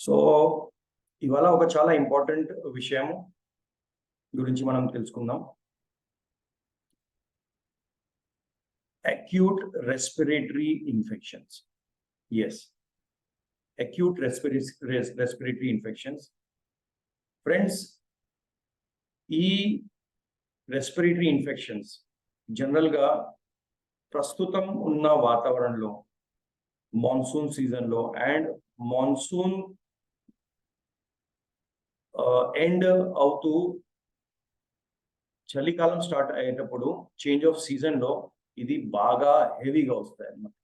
So ఇవాళ ఒక చాలా ఇంపార్టెంట్ విషయం గురించి మనం తెలుసుకుందాం. Acute respiratory infections. Yes, acute respiratory infections. Friends, ఈ రెస్పిరేటరీ ఇన్ఫెక్షన్స్ జనరల్గా ప్రస్తుతం ఉన్న వాతావరణంలో మాన్సూన్ సీజన్లో అండ్ మాన్సూన్ ఎండ్ అవుతూ చలికాలం స్టార్ట్ అయ్యేటప్పుడు చేంజ్ ఆఫ్ సీజన్లో ఇది బాగా హెవీగా వస్తాయి అన్నమాట.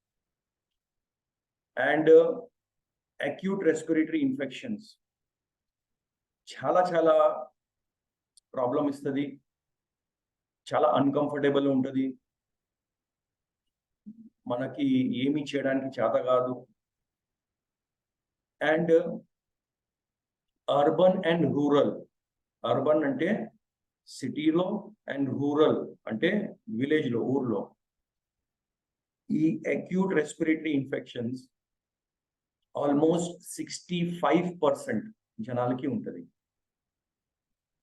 అండ్ అక్యూట్ రెస్పిరేటరీ ఇన్ఫెక్షన్స్ చాలా చాలా ప్రాబ్లం ఇస్తుంది, చాలా అన్కంఫర్టబుల్ ఉంటుంది, మనకి ఏమీ చేయడానికి చేత కాదు. And urban and rural, urban అంటే సిటీలో అండ్ రూరల్ అంటే విలేజ్లో, ఊర్లో ఈ అక్యూట్ రెస్పిరేటరీ ఇన్ఫెక్షన్స్ ఆల్మోస్ట్ 65% జనాలకి ఉంటుంది.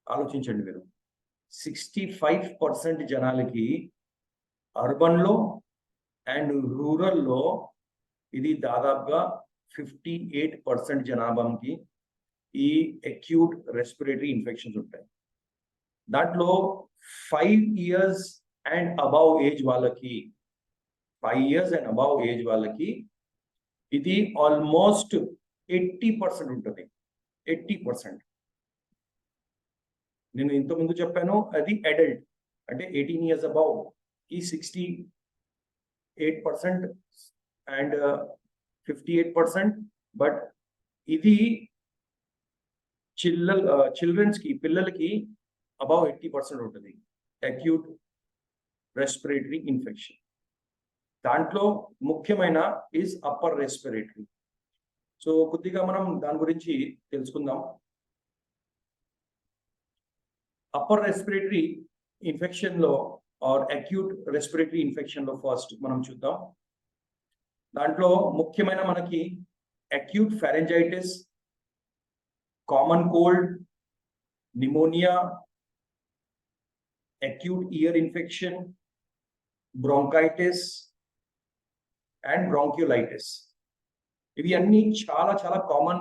ఆలోచించండి మీరు, 65% జనాలకి అర్బన్లో అండ్ రూరల్లో ఇది దాదాపుగా 58% జనాభాకి ఈ అక్యూట్ రెస్పిరేటరీ ఇన్ఫెక్షన్స్ ఉంటాయి. దాంట్లో 5 years అండ్ అబవ్ ఏజ్ వాళ్ళకి, 5 years అండ్ అబవ్ ఏజ్ వాళ్ళకి ఇది ఆల్మోస్ట్ 80% ఉంటుంది. 80%. నేను ఇంతకుముందు చెప్పాను, అది అడల్ట్ అంటే 18 years అబవ్ ఈ 68% అండ్ 58%. బట్ ఇది చిల్డ్రన్స్కి, పిల్లలకి అబౌవ్ 80% ఉంటుంది అక్యూట్ రెస్పిరేటరీ ఇన్ఫెక్షన్. దాంట్లో ముఖ్యమైన ఈజ్ అప్పర్ రెస్పిరేటరీ. సో కొద్దిగా మనం దాని గురించి తెలుసుకుందాం. అప్పర్ రెస్పిరేటరీ ఇన్ఫెక్షన్లో ఆర్ అక్యూట్ రెస్పిరేటరీ ఇన్ఫెక్షన్లో ఫస్ట్ మనం చూద్దాం. దాంట్లో ముఖ్యమైన మనకి acute pharyngitis, common cold, pneumonia, acute ear infection, bronchitis and bronchiolitis. ఇవి అన్ని చాలా చాలా కామన్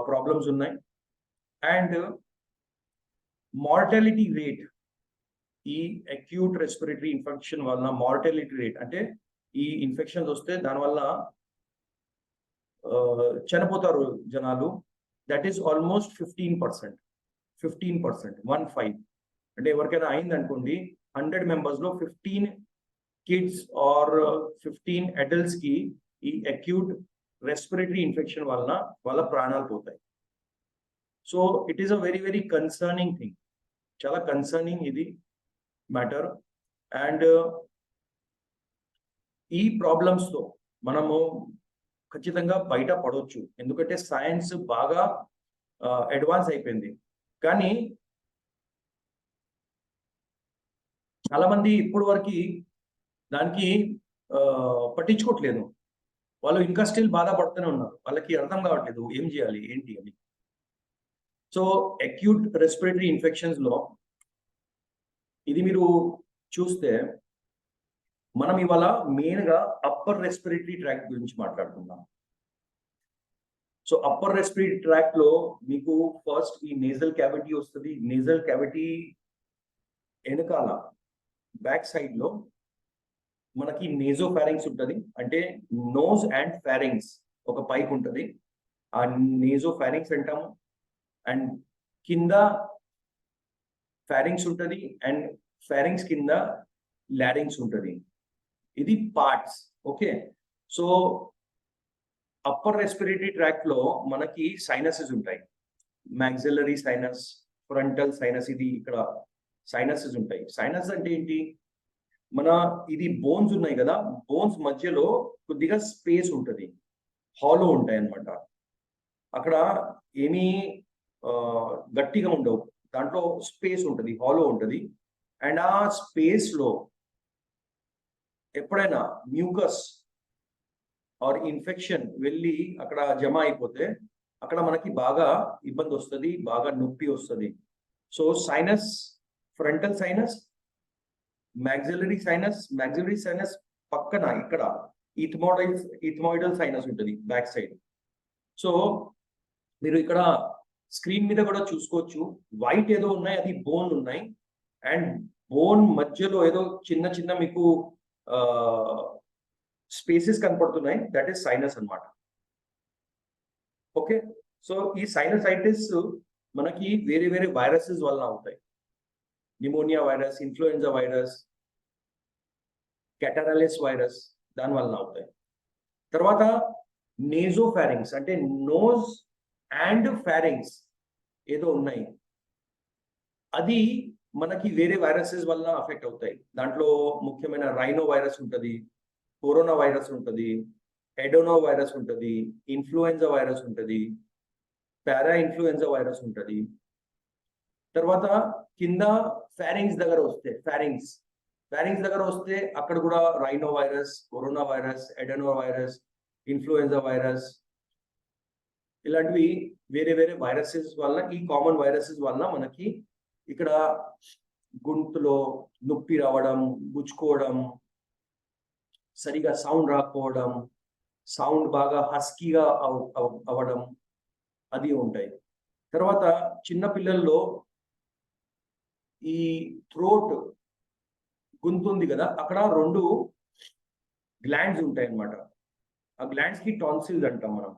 ప్రాబ్లమ్స్ ఉన్నాయి. అండ్ మార్టాలిటీ రేట్, ఈ అక్యూట్ రెస్పిరేటరీ ఇన్ఫెక్షన్ వలన మార్టాలిటీ రేట్ అంటే ఈ ఇన్ఫెక్షన్స్ వస్తే దానివల్ల చనిపోతారు జనాలు, దట్ ఈస్ ఆల్మోస్ట్ 15%. 15%. అంటే ఎవరికైనా అయింది అనుకోండి, 100 members-లో 15 kids ఆర్ 15 adults-కి ఈ అక్యూట్ రెస్పిరేటరీ ఇన్ఫెక్షన్ వలన వాళ్ళ ప్రాణాలు పోతాయి. So it is a very very concerning thing, చాలా కన్సర్నింగ్ ఇది మ్యాటర్. అండ్ ఈ ప్రాబ్లమ్స్తో మనము ఖచ్చితంగా బయట పడవచ్చు, ఎందుకంటే సైన్స్ బాగా అడ్వాన్స్ అయిపోయింది. కానీ చాలా మంది ఇప్పటి వరకు దానికి పట్టించుకోవట్లేదు. వాళ్ళు ఇంకా స్టిల్ బాధపడుతూనే ఉన్నారు, వాళ్ళకి అర్థం కావట్లేదు ఏం చేయాలి ఏంటి అని. సో అక్యూట్ రెస్పిరేటరీ ఇన్ఫెక్షన్స్లో ఇది మీరు చూస్తే మనం ఇవాళ మెయిన్గా అప్పర్ రెస్పిరేటరీ ట్రాక్ట్ గురించి మాట్లాడుకుందాం. సో అప్పర్ రెస్పిరేటరీ ట్రాక్ట్లో మీకు ఫస్ట్ ఈ నేజల్ క్యావిటీ వస్తుంది. నేజల్ క్యావిటీ వెనకాల బ్యాక్ సైడ్ లో మనకి నేజో ఫారింగ్స్ ఉంటుంది, అంటే నోజ్ అండ్ ఫారింగ్స్ ఒక పైప్ ఉంటుంది, ఆ నేజో ఫారింగ్స్ అంటాము. అండ్ కింద ఫారింగ్స్ ఉంటుంది అండ్ ఫారింగ్స్ కింద లారింగ్స్ ఉంటుంది. ఇది parts. Okay, so upper respiratory tract లో మనకి సైనసెస్ ఉంటాయి, మ్యాక్సిలరీ సైనస్, ఫ్రంటల్ సైనస్, ఇది ఇక్కడ సైనసెస్ ఉంటాయి. సైనస్ అంటే ఏంటి, మన ఇది బోన్స్ ఉన్నాయి కదా, బోన్స్ మధ్యలో కొద్దిగా స్పేస్ ఉంటుంది, హాలో ఉంటాయి అన్నమాట. అక్కడ ఏమీ గట్టిగా ఉండవు, దాంట్లో స్పేస్ ఉంటుంది, హాలో ఉంటుంది. అండ్ ఆ స్పేస్ లో ఎప్పుడైనా మ్యూకస్ ఆర్ ఇన్ఫెక్షన్ వెళ్ళి అక్కడ జమ అయిపోతే అక్కడ మనకి బాగా ఇబ్బంది వస్తుంది, బాగా నొప్పి వస్తుంది. So sinus, frontal sinus, maxillary sinus పక్కన ఇక్కడ ఇథమోయిడల్ సైనస్ ఉంటుంది బ్యాక్ సైడ్. సో మీరు ఇక్కడ స్క్రీన్ మీద కూడా చూసుకోవచ్చు, వైట్ ఏదో ఉన్నాయి, అది బోన్ ఉన్నాయి. అండ్ బోన్ మధ్యలో ఏదో చిన్న చిన్న మీకు స్పేసెస్ కనపడుతున్నాయి, దట్ ఈస్ సైనస్ అన్నమాట. ఓకే, సో ఈ సైనసైటిస్ మనకి వేరే వేరే వైరసెస్ వల్ల అవుతాయి. Pneumonia virus, influenza virus, catarrhalis virus, దాని వల్ల అవుతాయి. తర్వాత నేజోఫారింగ్స్ అంటే నోజ్ అండ్ ఫారింగ్స్ ఏదో ఉన్నాయి, అది మనకి వేరే వైరసెస్ వల్ల అఫెక్ట్ అవుతాయి. దాంట్లో ముఖ్యమైన రైనో వైరస్ ఉంటుంది, కరోనా వైరస్ ఉంటుంది, ఎడోనో వైరస్ ఉంటుంది, ఇన్ఫ్లుయెన్జా వైరస్ ఉంటుంది, పారా ఇన్ఫ్లుయెన్జా వైరస్ ఉంటుంది. తర్వాత కింద ఫారింగ్స్ దగ్గర వస్తే అక్కడ కూడా rhinovirus, coronavirus, adenovirus, influenza virus, ఇలాంటివి వేరే వేరే వైరసెస్ వల్ల, ఈ కామన్ వైరసెస్ వల్ల మనకి ఇక్కడ గొంతులో నొప్పి రావడం, గుచ్చుకోవడం, సరిగా సౌండ్ రాకపోవడం, సౌండ్ బాగా హస్కీగా అవ్వడం, అది ఉంటాయి. తర్వాత చిన్న పిల్లల్లో ఈ థ్రోట్, గొంతు ఉంది కదా, అక్కడ 2 గ్లాండ్స్ ఉంటాయి అన్నమాట. ఆ గ్లాండ్స్ కి టాన్సిల్స్ అంటాం మనం.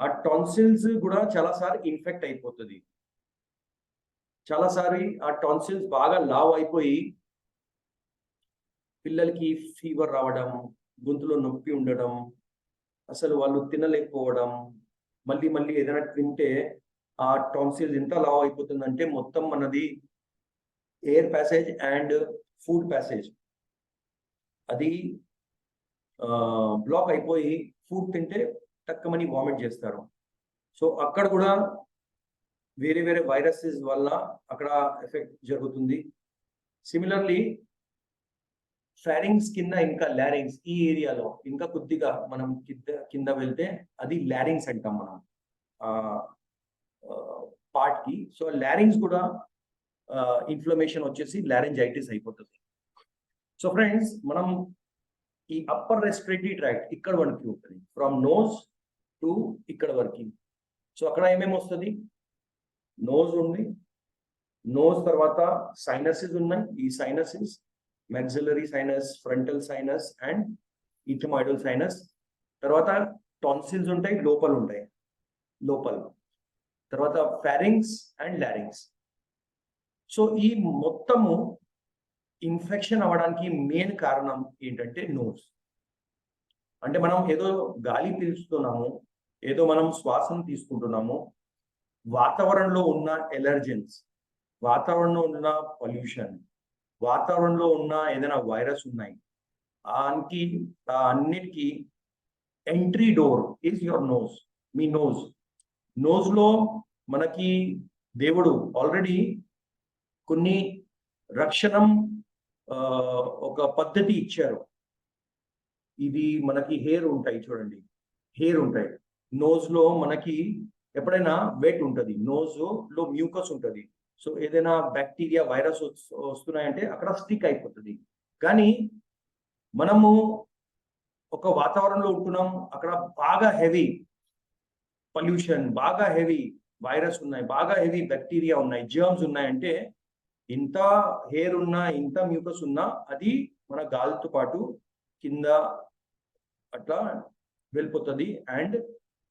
ఆ టాన్సిల్స్ కూడా చాలాసార్లు ఇన్ఫెక్ట్ అయిపోతుంది. చాలాసారి ఆ టాన్సిల్స్ బాగా లావ్ అయిపోయి పిల్లలకి ఫీవర్ రావడం, గొంతులో నొప్పి ఉండడం, అసలు వాళ్ళు తినలేకపోవడం, మళ్ళీ మళ్ళీ ఏదైనా తింటే ఆ టాన్సిల్స్ ఎంత లావ్ అయిపోతుందంటే మొత్తం మనది air passage and food passage అది బ్లాక్ అయిపోయి ఫుడ్ తింటే టక్కమని వామిట్ చేస్తారు. సో అక్కడ కూడా వేరే వేరే వైరసెస్ వల్ల అక్కడ ఎఫెక్ట్ జరుగుతుంది. సిమిలర్లీ ఫారింగ్స్ కింద ఇంకా లారింగ్స్, ఈ ఏరియాలో ఇంకా కొద్దిగా మనం కింద వెళ్తే అది లారింగ్స్ అంటాం మనం పార్ట్ కి. సో లారింగ్స్ కూడా ఇన్ఫ్లమేషన్ వచ్చేసి లారింజైటిస్ అయిపోతుంది. సో ఫ్రెండ్స్, మనం ఈ అప్పర్ రెస్పిరేటరీ ట్రాక్ట్ ఇక్కడ వరకు ఉంటుంది, ఫ్రమ్ నోస్ టు ఇక్కడ వరకు. సో అక్కడ ఏమేమి వస్తుంది, నోస్ ఉంది, నోస్ తర్వాత సైనసెస్ ఉన్నాయి, ఈ sinuses maxillary sinus, frontal sinus and ethmoidal sinus. తర్వాత టాన్సిల్స్ ఉంటాయి, లోపల తర్వాత ఫారింగ్స్ అండ్ లారింగ్స్. సో ఈ మొత్తము ఇన్ఫెక్షన్ అవ్వడానికి మెయిన్ కారణం ఏంటంటే నోస్. అంటే మనం ఏదో గాలి పీల్చుతున్నాము, ఏదో మనం శ్వాసను తీసుకుంటున్నాము, వాతావరణంలో ఉన్న ఎలర్జెన్స్, వాతావరణంలో ఉన్న పొల్యూషన్, వాతావరణంలో ఉన్న ఏదైనా వైరస్ ఉన్నాయి, అన్నిటికీ entry door is your nose. మీ నోస్ లో మనకి దేవుడు ఆల్రెడీ కొన్ని రక్షణం ఒక పద్ధతి ఇచ్చారు. ఇది మనకి హెయిర్ ఉంటాయి చూడండి, హెయిర్ ఉంటాయి నోస్ లో. మనకి ఎప్పుడైనా వెట్ ఉంటుంది, నోస్ లో మ్యూకస్ ఉంటుంది. సో ఏదైనా బ్యాక్టీరియా, వైరస్ వస్తున్నాయంటే అక్కడ స్టిక్ అయిపోతుంది. కానీ మనము ఒక వాతావరణంలో ఉంటున్నాం, అక్కడ బాగా హెవీ పొల్యూషన్, బాగా హెవీ వైరస్ ఉన్నాయి, బాగా హెవీ బ్యాక్టీరియా ఉన్నాయి, జర్మ్స్ ఉన్నాయంటే ఇంత హెయిర్ ఉన్నా, ఇంత మ్యూకస్ ఉన్నా అది మన గాలితో పాటు కింద అట్లా వెళ్ళిపోతుంది. And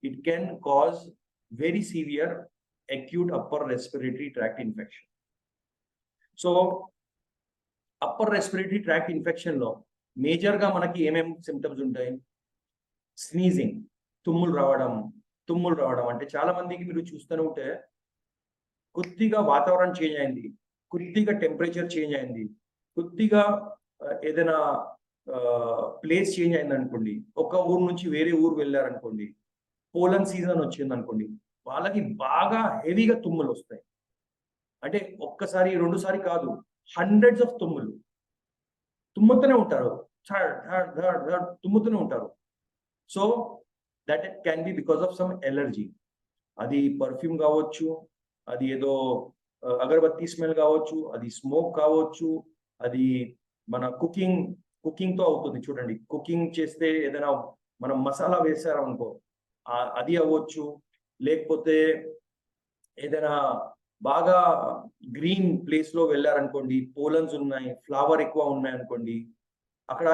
it can cause very severe acute upper respiratory tract infection. So upper respiratory tract infection లో మేజర్ గా మనకి ఏమేమి సిమ్టమ్స్ ఉంటాయి, స్నీజింగ్, తుమ్ములు రావడం. అంటే చాలా మందికి మీరు చూస్తూనే ఉంటే కొద్దిగా వాతావరణం చేంజ్ అయింది, కొద్దిగా టెంపరేచర్ చేంజ్ అయింది, కొద్దిగా ఏదైనా ప్లేస్ చేంజ్ అయింది అనుకోండి, ఒక ఊరు నుంచి వేరే ఊరు వెళ్ళారనుకోండి, పోలన్ సీజన్ వచ్చింది అనుకోండి, వాళ్ళకి బాగా హెవీగా తుమ్ములు వస్తాయి. అంటే ఒక్కసారి 2 సారి కాదు, హండ్రెడ్స్ ఆఫ్ తుమ్ముతూనే ఉంటారు, తుమ్ముతూనే ఉంటారు. So that can be because of some allergy. అది పర్ఫ్యూమ్ కావచ్చు, అది ఏదో అగరబత్తి స్మెల్ కావచ్చు, అది స్మోక్ కావచ్చు, అది మన కుకింగ్ తో అవుతుంది. చూడండి, కుకింగ్ చేస్తే ఏదైనా మనం మసాలా వేసారనుకో అది అవ్వచ్చు, లేకపోతే ఏదైనా బాగా గ్రీన్ ప్లేస్ లో వెళ్ళారనుకోండి, పోలన్స్ ఉన్నాయి, ఫ్లవర్ ఎక్కువ ఉన్నాయి అనుకోండి, అక్కడ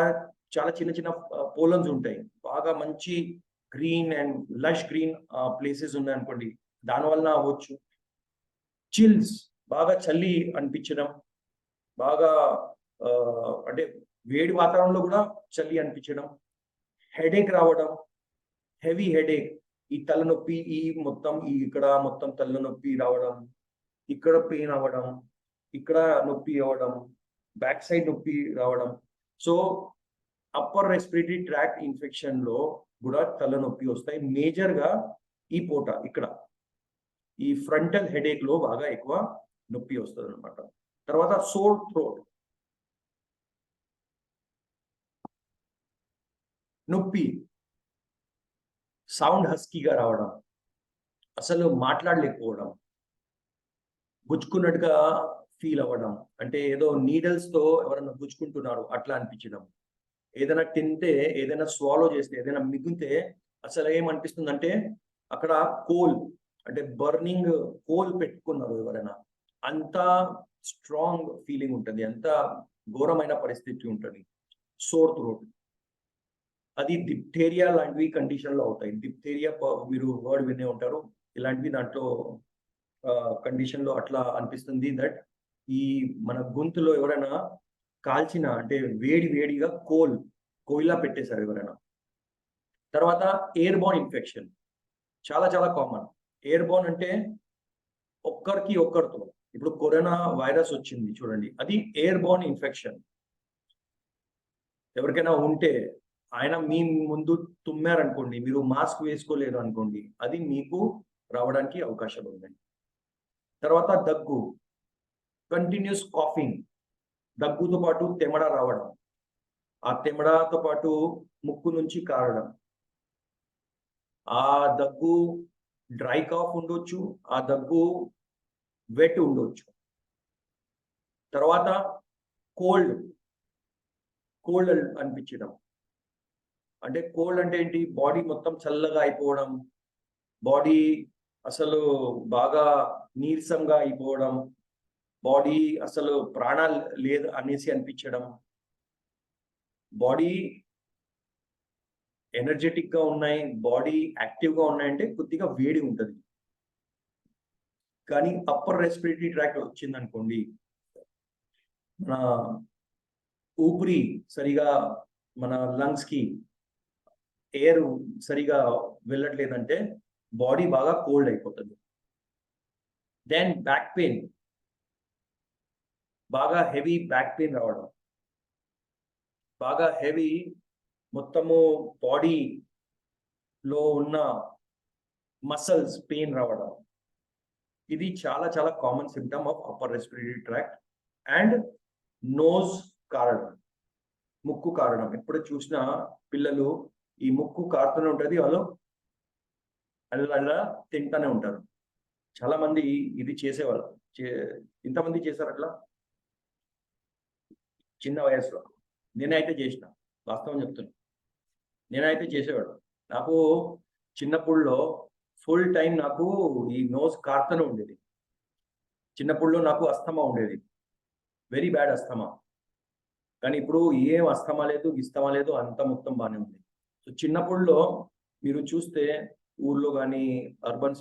చాలా చిన్న చిన్న పోలన్స్ ఉంటాయి, బాగా మంచి green and lush green places ఉన్నాయి అనుకోండి, దానివల్ల అవ్వచ్చు. చిల్స్, బాగా చలి అనిపించడం, బాగా అంటే వేడి వాతావరణంలో కూడా చలి అనిపించడం, హెడేక్ రావడం, హెవీ హెడేక్, ఈ తలనొప్పి, ఇక్కడ మొత్తం తలనొప్పి రావడం, ఇక్కడ పెయిన్ అవ్వడం, ఇక్కడ నొప్పి అవ్వడం, బ్యాక్ సైడ్ నొప్పి రావడం. So upper respiratory tract infection లో కూడా తలనొప్పి వస్తాయి. మేజర్ గా ఈ పూట ఇక్కడ ఈ ఫ్రంటల్ హెడేక్ లో బాగా ఎక్కువ నొప్పి వస్తుంది అనమాట. తర్వాత సోర్ థ్రోట్, నొప్పి, సౌండ్ హస్కీగా రావడం, అసలు మాట్లాడలేకపోవడం, గుచ్చుకున్నట్టుగా ఫీల్ అవ్వడం, అంటే ఏదో నీడల్స్ తో ఎవరైనా గుచ్చుకుంటున్నారు అట్లా అనిపించడం, ఏదైనా తింటే, ఏదైనా స్వాలో చేస్తే, ఏదైనా మిగిలితే అసలు ఏమనిపిస్తుంది అంటే అక్కడ అంటే బర్నింగ్ కోల్ పెట్టుకున్నారు ఎవరైనా, అంత స్ట్రాంగ్ ఫీలింగ్ ఉంటుంది, అంత ఘోరమైన పరిస్థితి ఉంటుంది. సోర్ థ్రోట్, అది డిప్థేరియా లాంటివి కండిషన్ లో అవుతాయి. డిప్థేరియా మీరు వర్డ్ వినే ఉంటారు, ఇలాంటివి దాంట్లో కండిషన్ లో అట్లా అనిపిస్తుంది. దట్ ఈ మన గొంతులో ఎవరైనా కాల్చిన, అంటే వేడిగా కోయిలా పెట్టేశారు ఎవరైనా. తర్వాత ఎయిర్ బోర్న్ ఇన్ఫెక్షన్ చాలా చాలా కామన్. ఎయిర్ బోర్న్ అంటే ఒక్కరితో, ఇప్పుడు కరోనా వైరస్ వచ్చింది చూడండి, అది ఎయిర్ బోర్న్ ఇన్ఫెక్షన్. ఎవరికైనా ఉంటే ఆయన మీ ముందు తుమ్మారనుకోండి, మీరు మాస్క్ వేసుకోలేదు అనుకోండి, అది మీకు రావడానికి అవకాశం ఉందండి. తర్వాత దగ్గు, కంటిన్యూస్ కాఫింగ్, దగ్గుతో పాటు తెమడ రావడం, ఆ తెమడతో పాటు ముక్కు నుంచి కారడం, ఆ దగ్గు డ్రై కాఫ్ ఉండొచ్చు, ఆ దగ్గు వెట్ ఉండొచ్చు. తర్వాత కోల్డ్ అనిపించడం, అంటే కోల్డ్ అంటే ఏంటి, బాడీ మొత్తం చల్లగా అయిపోవడం, బాడీ అసలు బాగా నీరసంగా అయిపోవడం, బాడీ అసలు ప్రాణాలు లేదు అనేసి అనిపించడం, బాడీ ఎనర్జెటిక్ గా ఉన్నాయి, బాడీ యాక్టివ్ గా ఉన్నాయంటే కొద్దిగా వేడి ఉంటుంది. కానీ అప్పర్ రెస్పిరేటరీ ట్రాక్ట్ వచ్చిందనుకోండి, మన ఊపిరి సరిగా, మన లంగ్స్ కి ఎయిర్ సరిగా వెళ్ళట్లేదంటే బాడీ బాగా కోల్డ్ అయిపోతుంది. దెన్ బ్యాక్ పెయిన్, బాగా హెవీ బ్యాక్ పెయిన్ రావడం, బాగా హెవీ మొత్తము బాడీలో ఉన్న మసల్స్ పెయిన్ రావడం, ఇది చాలా చాలా common symptom of upper respiratory tract. And nose కారడం, ముక్కు కారడం. ఎప్పుడు చూసినా పిల్లలు ఈ ముక్కు కారుతూనే ఉంటుంది, వాళ్ళు అలా తింటానే ఉంటారు. చాలా మంది ఇది చేసేవాళ్ళు. ఇంతమంది చేశారు అట్లా చిన్న వయసులో. నేనైతే చేసిన, వాస్తవం చెప్తున్నా, నేనైతే చేసేవాడు. నాకు చిన్నప్పుడులో ఫుల్ టైం నాకు ఈ నోస్ కారుతూనే ఉండేది. చిన్నప్పుడులో నాకు అస్థమా ఉండేది, వెరీ బ్యాడ్ అస్థమా. కానీ ఇప్పుడు ఏం అస్థమా లేదు, గిస్తమా లేదు, అంత మొత్తం బాగానే ఉంది. సో చిన్నప్పుడులో మీరు చూస్తే ఊర్లో కానీ అర్బన్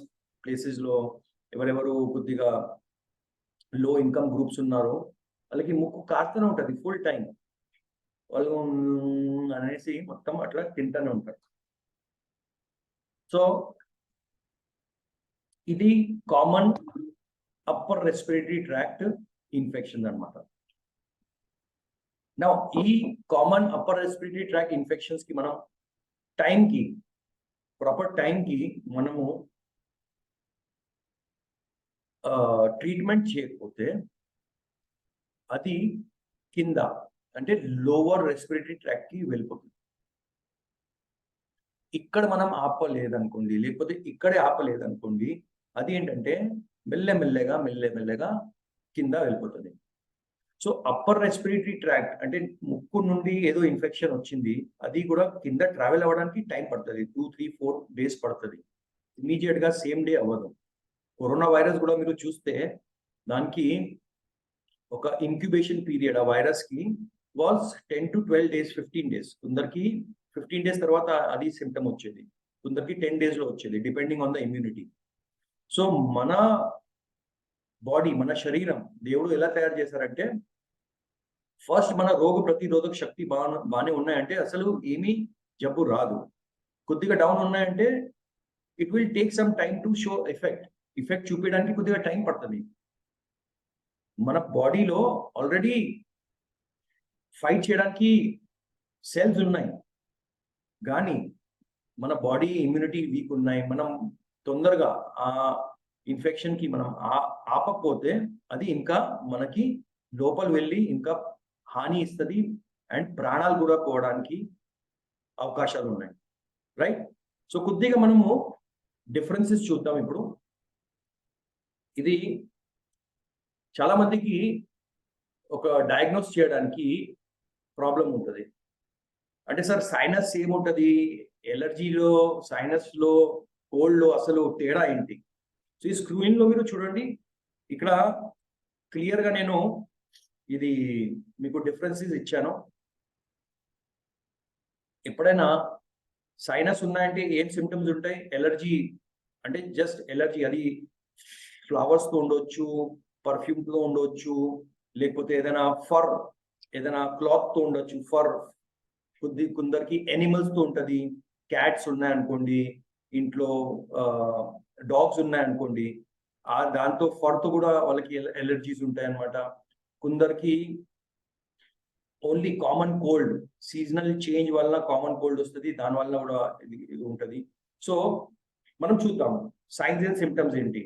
ప్లేసెస్లో ఎవరెవరు కొద్దిగా లో ఇన్కమ్ గ్రూప్స్ ఉన్నారో వాళ్ళకి ముక్కు కారుతూనే ఉంటుంది ఫుల్ టైం, వాళ్ళు అనేసి మొత్తం అట్లా తింటూనే ఉంటారు. సో ఇది common upper respiratory tract infection అన్నమాట. నా ఈ common upper respiratory tract infections కి మనం ప్రాపర్ టైంకి మనము ట్రీట్మెంట్ చేయకపోతే అది కింద, అంటే లోవర్ రెస్పిరేటరీ ట్రాక్ట్ కి వెళ్ళిపోతుంది. ఇక్కడ మనం ఆపలేదనుకోండి, లేకపోతే ఇక్కడే ఆపలేదనుకోండి, అది ఏంటంటే మెల్లమెల్లగా కింద వెళ్ళిపోతుంది. సో అప్పర్ రెస్పిరేటరీ ట్రాక్ట్ అంటే ముక్కు నుండి ఏదో ఇన్ఫెక్షన్ వచ్చింది, అది కూడా కింద ట్రావెల్ అవ్వడానికి టైం పడుతుంది. 2, 3, 4 డేస్ పడుతుంది. ఇమీడియట్ గా సేమ్ డే అవ్వదు. కరోనా వైరస్ కూడా మీరు చూస్తే దానికి ఒక ఇంక్యుబేషన్ పీరియడ్ ఆ వైరస్ కి వాస్ 10 to 12 days, 15 days. కొందరికి 15 days తర్వాత అది సిమ్టమ్ వచ్చేది, కొందరికి 10 days లో వచ్చేది, depending on the immunity. So మన బాడీ, మన శరీరం దేవుడు ఎలా తయారు చేశారంటే, ఫస్ట్ మన రోగ ప్రతిరోధక శక్తి బాగానే ఉన్నాయంటే అసలు ఏమీ జబ్బు రాదు. కొద్దిగా డౌన్ ఉన్నాయంటే it will take some time to show effect చూపించడానికి కొద్దిగా టైం పడుతుంది. మన బాడీలో ఆల్రెడీ ఫైట్ చేయడానికి సెల్స్ ఉన్నాయి, కానీ మన బాడీ ఇమ్యూనిటీ వీక్ ఉన్నాయి. మనం తొందరగా ఆ ఇన్ఫెక్షన్ కి మనం ఆపకపోతే అది ఇంకా మనకి లోపల వెళ్ళి ఇంకా హాని ఇస్తుంది అండ్ ప్రాణాలు కూడా పోవడానికి అవకాశాలు ఉన్నాయి. రైట్? సో కొద్దిగా మనము డిఫరెన్సెస్ చూద్దాం ఇప్పుడు. ఇది చాలా మందికి ఒక డయాగ్నోస్ చేయడానికి ప్రాబ్లం ఉంటుంది. అంటే సార్ సైనస్ ఏముంటుంది, ఎలర్జీలో, సైనస్ లో, కోల్డ్ లో అసలు తేడా ఏంటి? సో ఈ స్క్రీన్ లో మీరు చూడండి, ఇక్కడ క్లియర్ గా నేను ఇది మీకు డిఫరెన్సెస్ ఇచ్చాను. ఎప్పుడైనా సైనస్ ఉన్నాయంటే ఏం సిమ్టమ్స్ ఉంటాయి? ఎలర్జీ అంటే జస్ట్ ఎలర్జీ, అది ఫ్లవర్స్ తో ఉండొచ్చు, పర్ఫ్యూమ్ తో ఉండొచ్చు, లేకపోతే ఏదైనా క్లాత్ తో ఉండొచ్చు. కొందరికి ఎనిమల్స్ తో ఉంటది. క్యాట్స్ ఉన్నాయనుకోండి, ఇంట్లో డాగ్స్ ఉన్నాయనుకోండి, దాంతో ఫర్ తో కూడా వాళ్ళకి ఎలర్జీస్ ఉంటాయి అన్నమాట. కొందరికి only common cold, seasonal change వల్ల కామన్ కోల్డ్ వస్తుంది, దాని వల్ల కూడా ఇది ఉంటుంది. సో మనం చూద్దాం సైన్స్ అండ్ సిమ్టమ్స్ ఏంటి.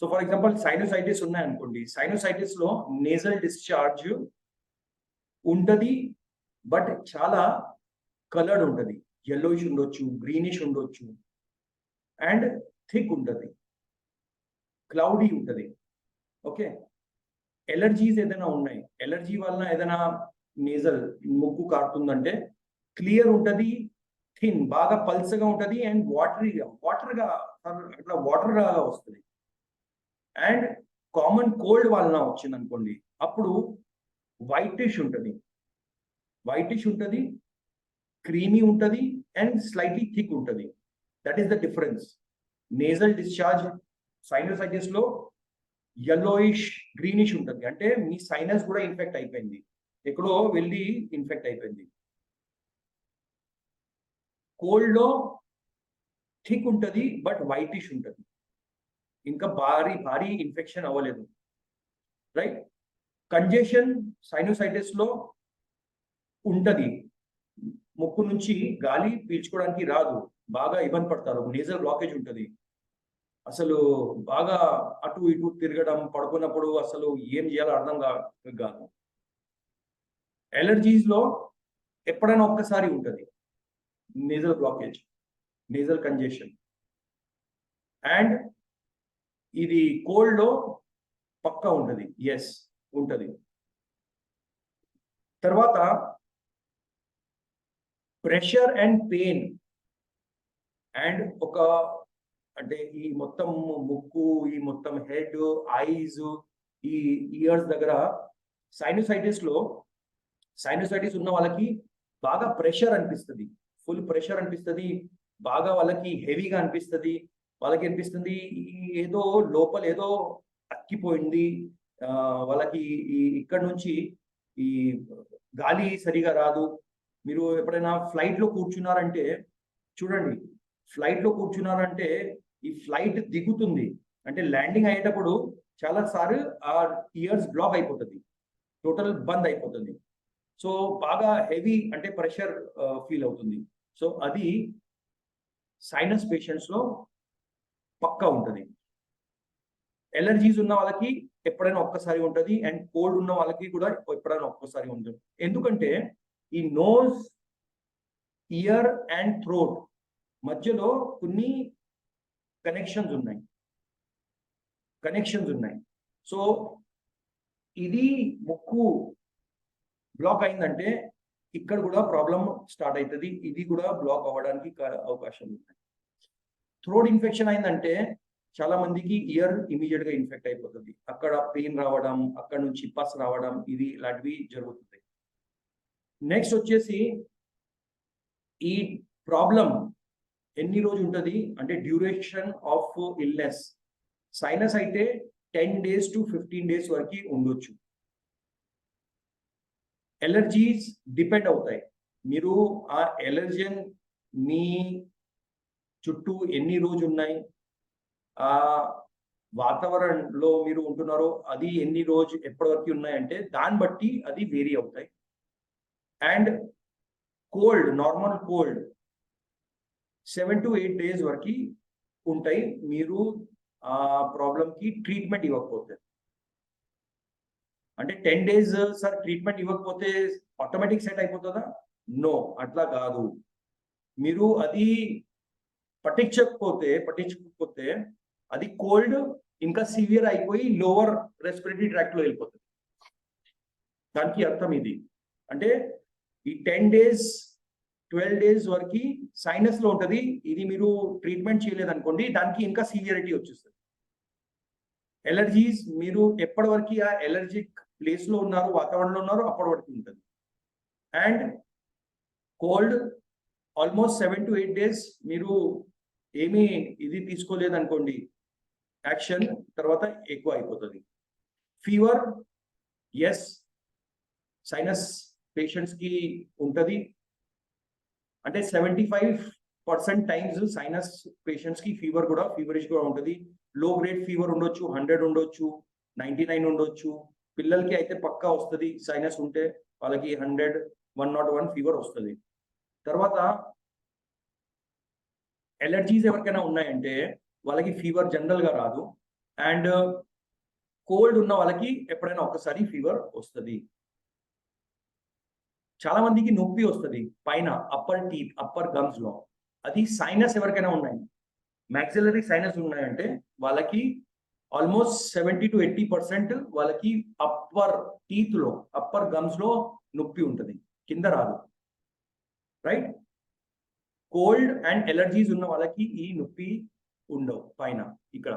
సో ఫర్ ఎగ్జాంపుల్ సైనోసైటిస్ ఉన్నాయనుకోండి, సైనోసైటిస్ లో నేజల్ డిశ్చార్జ్ ఉంటుంది, బట్ చాలా కలర్డ్ ఉంటుంది. yellowish ఉండొచ్చు, గ్రీనిష్ ఉండొచ్చు, అండ్ థిక్ ఉంటుంది, క్లౌడీ ఉంటుంది. ఓకే, ఎలర్జీస్ ఏదైనా ఉన్నాయి, ఎలర్జీ వలన ఏదైనా నేజల్ ముక్కు కారుతుందంటే క్లియర్ ఉంటుంది, థిన్, బాగా పల్సగా ఉంటుంది, అండ్ వాటర్గా అట్లా వాటర్ వస్తుంది. అండ్ కామన్ కోల్డ్ వలన వచ్చింది అనుకోండి, అప్పుడు వైటిష్ ఉంటుంది, క్రీమీ ఉంటుంది, అండ్ స్లైట్లీ థిక్ ఉంటుంది. That is the difference. Nasal discharge sinusitis లో yellowish, గ్రీనిష్ ఉంటుంది, అంటే మీ సైనస్ కూడా ఇన్ఫెక్ట్ అయిపోయింది, ఎక్కడో వెళ్ళి ఇన్ఫెక్ట్ అయిపోయింది. కోల్డ్ లో థిక్ ఉంటుంది, బట్ వైటిష్ ఉంటుంది, ఇంకా భారీ ఇన్ఫెక్షన్ అవ్వలేదు. రైట్? కంజెషన్ సైనోసైటిస్ లో ఉంటది, ముక్కు నుంచి గాలి పీల్చుకోవడానికి రాదు, బాగా ఇబ్బంది పడతారు, నేజల్ బ్లాకేజ్ ఉంటుంది, అసలు బాగా అటు ఇటు తిరగడం, పడుకున్నప్పుడు అసలు ఏం చేయాలో అర్థం కాదు. ఎలర్జీస్ లో ఎప్పుడైనా ఒక్కసారి ఉంటుంది nasal blockage, nasal congestion. And ఇది కోల్డ్ లో పక్కా ఉంటుంది, ఎస్ ఉంటుంది. తర్వాత ప్రెషర్ అండ్ పెయిన్, అండ్ అంటే ఈ మొత్తం ముక్కు, ఈ మొత్తం హెడ్, ఐస్, ఈ ఇయర్స్ దగ్గర సైనోసైటిస్ ఉన్న వాళ్ళకి బాగా ప్రెషర్ అనిపిస్తుంది, ఫుల్ ప్రెషర్ అనిపిస్తుంది, బాగా వాళ్ళకి హెవీగా అనిపిస్తుంది, వాళ్ళకి అనిపిస్తుంది ఏదో లోపల ఏదో అక్కిపోయింది, వాళ్ళకి ఇక్కడ నుంచి ఈ గాలి సరిగా రాదు. మీరు ఎప్పుడైనా ఫ్లైట్ లో కూర్చున్నారంటే చూడండి, ఫ్లైట్ లో కూర్చున్నారంటే ఈ ఫ్లైట్ దిగుతుంది అంటే ల్యాండింగ్ అయ్యేటప్పుడు చాలా సార్లు ఆ ఇయర్స్ బ్లాక్ అయిపోతుంది, టోటల్ బంద్ అయిపోతుంది. సో బాగా హెవీ అంటే ప్రెషర్ ఫీల్ అవుతుంది. సో అది సైనస్ పేషెంట్స్ లో పక్కా ఉంటుంది. ఎలర్జీస్ ఉన్న వాళ్ళకి ఎప్పుడైనా ఒక్కసారి ఉంటుంది, అండ్ కోల్డ్ ఉన్న వాళ్ళకి కూడా ఎప్పుడైనా ఒక్కసారి ఉంటుంది. ఎందుకంటే ఈ నోస్, ఇయర్ అండ్ థ్రోట్ మధ్యలో కొన్ని కనెక్షన్స్ ఉన్నాయి. సో ఇది ముక్కు బ్లాక్ అయిందంటే ఇక్కడ కూడా ప్రాబ్లం స్టార్ట్ అవుతుంది. ఇది కూడా బ్లాక్ అవ్వడానికి అవకాశం ఉంది. థ్రోట్ ఇన్ఫెక్షన్ అయిందంటే చాలా మందికి ఇయర్ ఇమీడియట్ గా ఇన్ఫెక్ట్ అయిపోతుంది. అక్కడ పెయిన్ రావడం, అక్కడ నుంచి పస్ రావడం, ఇది ఇలాంటివి జరుగుతుంది. నెక్స్ట్ వచ్చేసి ఈ ప్రాబ్లం ఎన్ని రోజు ఉంటుంది అంటే డ్యూరేషన్ ఆఫ్ ఇల్నెస్. సైనస్ అయితే 10 days to 15 days వరకు ఉండొచ్చు. ఎలర్జీస్ డిపెండ్ అవుతాయి. మీరు ఆ ఎలర్జన్ మీ చుట్టూ ఎన్ని రోజు ఉన్నాయి, ఆ వాతావరణంలో మీరు ఉంటున్నారో అది ఎన్ని రోజు ఎప్పటి వరకు ఉన్నాయంటే దాన్ని బట్టి అది వేరీ అవుతాయి. And cold, normal cold 7 to 8 days వరకు ఉంటాయి మీరు ఆ ప్రాబ్లంకి ట్రీట్మెంట్ ఇవ్వకపోతే. అంటే 10 days సార్ ట్రీట్మెంట్ ఇవ్వకపోతే ఆటోమేటిక్ సెట్ అయిపోతుందా? నో, అట్లా కాదు. మీరు అది పట్టించకపోతే అది కోల్డ్ ఇంకా సివియర్ అయిపోయి లోవర్ రెస్పిరేటరీ ట్రాక్ట్ లో వెళ్ళిపోతుంది. దానికి అర్థం ఇది. అంటే ఈ 10 days 12 days వరకు సైనస్ లో ఉంటది. ఇది మీరు ట్రీట్మెంట్ చేయలేదనుకోండి దానికి ఇంకా సివియరిటీ వచ్చేస్తుంది. ఎలర్జీస్ మీరు ఎప్పటి వరకు ఆ ఎలర్జిక్ ప్లేస్ లో ఉన్నారు, వాతావరణంలో ఉన్నారు, అప్పటి వరకు ఉంటుంది. And cold almost 7 to 8 days మీరు ఏమీ ఇది తీసుకోలేదనుకోండి యాక్షన్, తర్వాత ఎక్కువ అయిపోతుంది. ఫీవర్ ఎస్ సైనస్ పేషెంట్స్ కి ఉంటుంది. అంటే 75% టైమ్స్ సైనస్ పేషెంట్స్ కి ఫీవరిష్ కూడా ఉంటుంది. లో గ్రేడ్ ఫీవర్ ఉండొచ్చు, 100 ఉండొచ్చు, 99 ఉండొచ్చు. పిల్లలకి అయితే పక్కా వస్తుంది. సైనస్ ఉంటే వాళ్ళకి 100, 101 ఫీవర్ వస్తుంది. తర్వాత ఎలర్జీస్ ఎవరికైనా ఉన్నాయంటే వాళ్ళకి ఫీవర్ జనరల్ గా రాదు. అండ్ కోల్డ్ ఉన్న వాళ్ళకి ఎప్పుడైనా ఒకసారి ఫీవర్ వస్తుంది. చాలా మందికి నొప్పి వస్తుంది పైన అప్పర్ గమ్స్ లో. అది సైనస్ ఎవరికైనా ఉన్నాయి, మ్యాక్సిలరీ సైనస్ ఉన్నాయంటే వాళ్ళకి ఆల్మోస్ట్ 70 to 80% వాళ్ళకి అప్పర్ గమ్స్ లో నొప్పి ఉంటుంది, కింద రాదు. రైట్? కోల్డ్ అండ్ ఎలర్జీస్ ఉన్న వాళ్ళకి ఈ నొప్పి ఉండవు పైన. ఇక్కడ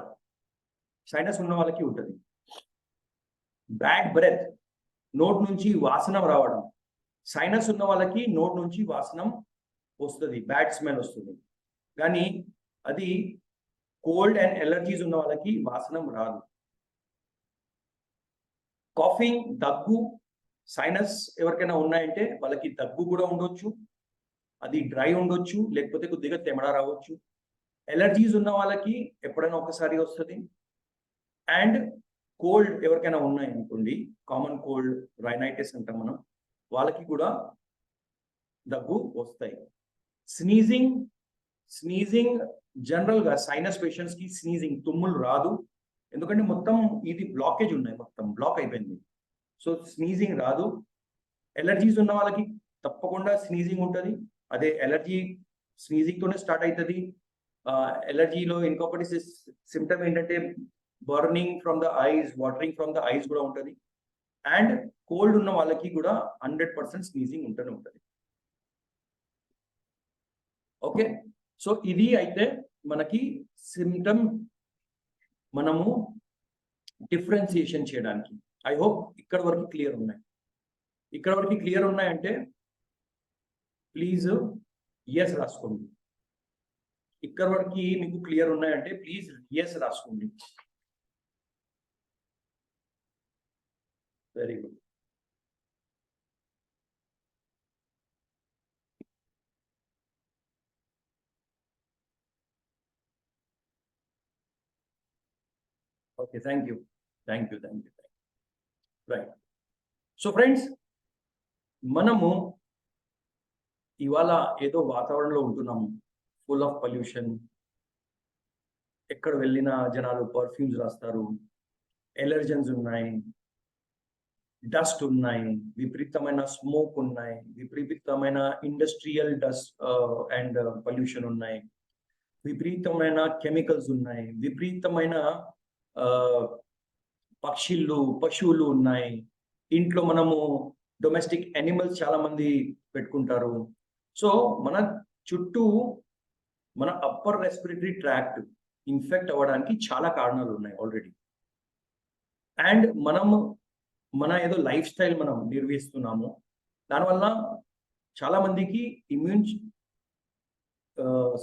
సైనస్ ఉన్న వాళ్ళకి ఉంటుంది. బ్యాడ్ బ్రెత్, నోట్ నుంచి వాసన రావడం. సైనస్ ఉన్న వాళ్ళకి నోట్ నుంచి వాసన వస్తుంది, బ్యాడ్ స్మెల్ వస్తుంది. కానీ అది కోల్డ్ అండ్ ఎలర్జీస్ ఉన్న వాళ్ళకి వాసన రాదు. కాఫింగ్, దగ్గు, సైనస్ ఎవరికైనా ఉన్నాయంటే వాళ్ళకి దగ్గు కూడా ఉండొచ్చు, అది డ్రై ఉండొచ్చు, లేకపోతే కొద్దిగా తెమడ రావచ్చు. ఎలర్జీస్ ఉన్న వాళ్ళకి ఎప్పుడైనా ఒకసారి వస్తుంది. అండ్ కోల్డ్ ఎవరికైనా ఉన్నాయనుకోండి, కామన్ కోల్డ్, రైనైటిస్ అంటాం మనం, వాళ్ళకి కూడా దగ్గు వస్తాయి. స్నీజింగ్ జనరల్ గా సైనస్ పేషెంట్స్ కి స్నీజింగ్, తుమ్ములు రాదు. ఎందుకంటే మొత్తం ఇది బ్లాకేజ్ ఉన్నాయి, మొత్తం బ్లాక్ అయిపోయింది. సో స్నీజింగ్ రాదు. ఎలర్జీస్ ఉన్న వాళ్ళకి తప్పకుండా స్నీజింగ్ ఉంటుంది. అదే ఎలర్జీ స్నీజింగ్ తోనే స్టార్ట్ అవుతుంది. ఎలర్జీలో ఇంకొకటి సిమ్టమ్ ఏంటంటే burning from the ice, watering from the ice కూడా ఉంటుంది. అండ్ కోల్డ్ ఉన్న వాళ్ళకి కూడా 100% స్నీజింగ్ ఉంటుంది. ఓకే, సో ఇది అయితే మనకి సిమ్టమ్ మనము డిఫరెన్సియేషన్ చేయడానికి. ఐ హోప్ ఇక్కడ వరకు క్లియర్ ఉన్నాయంటే ప్లీజ్ ఎస్ రాసుకోండి. ఇక్కడ వరకు మీకు క్లియర్ ఉన్నాయంటే ప్లీజ్ ఎస్ రాసుకోండి. Very good. Okay, thank you. Right. So friends, మనము ఇవాళ ఏదో వాతావరణంలో ఉంటున్నాము, ఫుల్ ఆఫ్ పొల్యూషన్. ఎక్కడ వెళ్ళినా జనాలు పర్ఫ్యూమ్స్ రాస్తారు, ఎలర్జన్స్ ఉన్నాయి. డస్ట్ ఉన్నాయి, విపరీతమైన స్మోక్ ఉన్నాయి, విపరీతమైన ఇండస్ట్రియల్ డస్ట్ అండ్ పొల్యూషన్ ఉన్నాయి, విపరీతమైన కెమికల్స్ ఉన్నాయి, విపరీతమైన పశువులు ఉన్నాయి. ఇంట్లో మనము డొమెస్టిక్ యానిమల్స్ చాలా మంది పెట్టుకుంటారు. సో మన చుట్టూ మన అప్పర్ రెస్పిరేటరీ ట్రాక్ట్ ఇన్ఫెక్ట్ అవ్వడానికి చాలా కారణాలు ఉన్నాయి ఆల్రెడీ. అండ్ మన ఏదో లైఫ్ స్టైల్ మనం నిర్వహిస్తున్నాము, దానివల్ల చాలా మందికి ఇమ్యూన్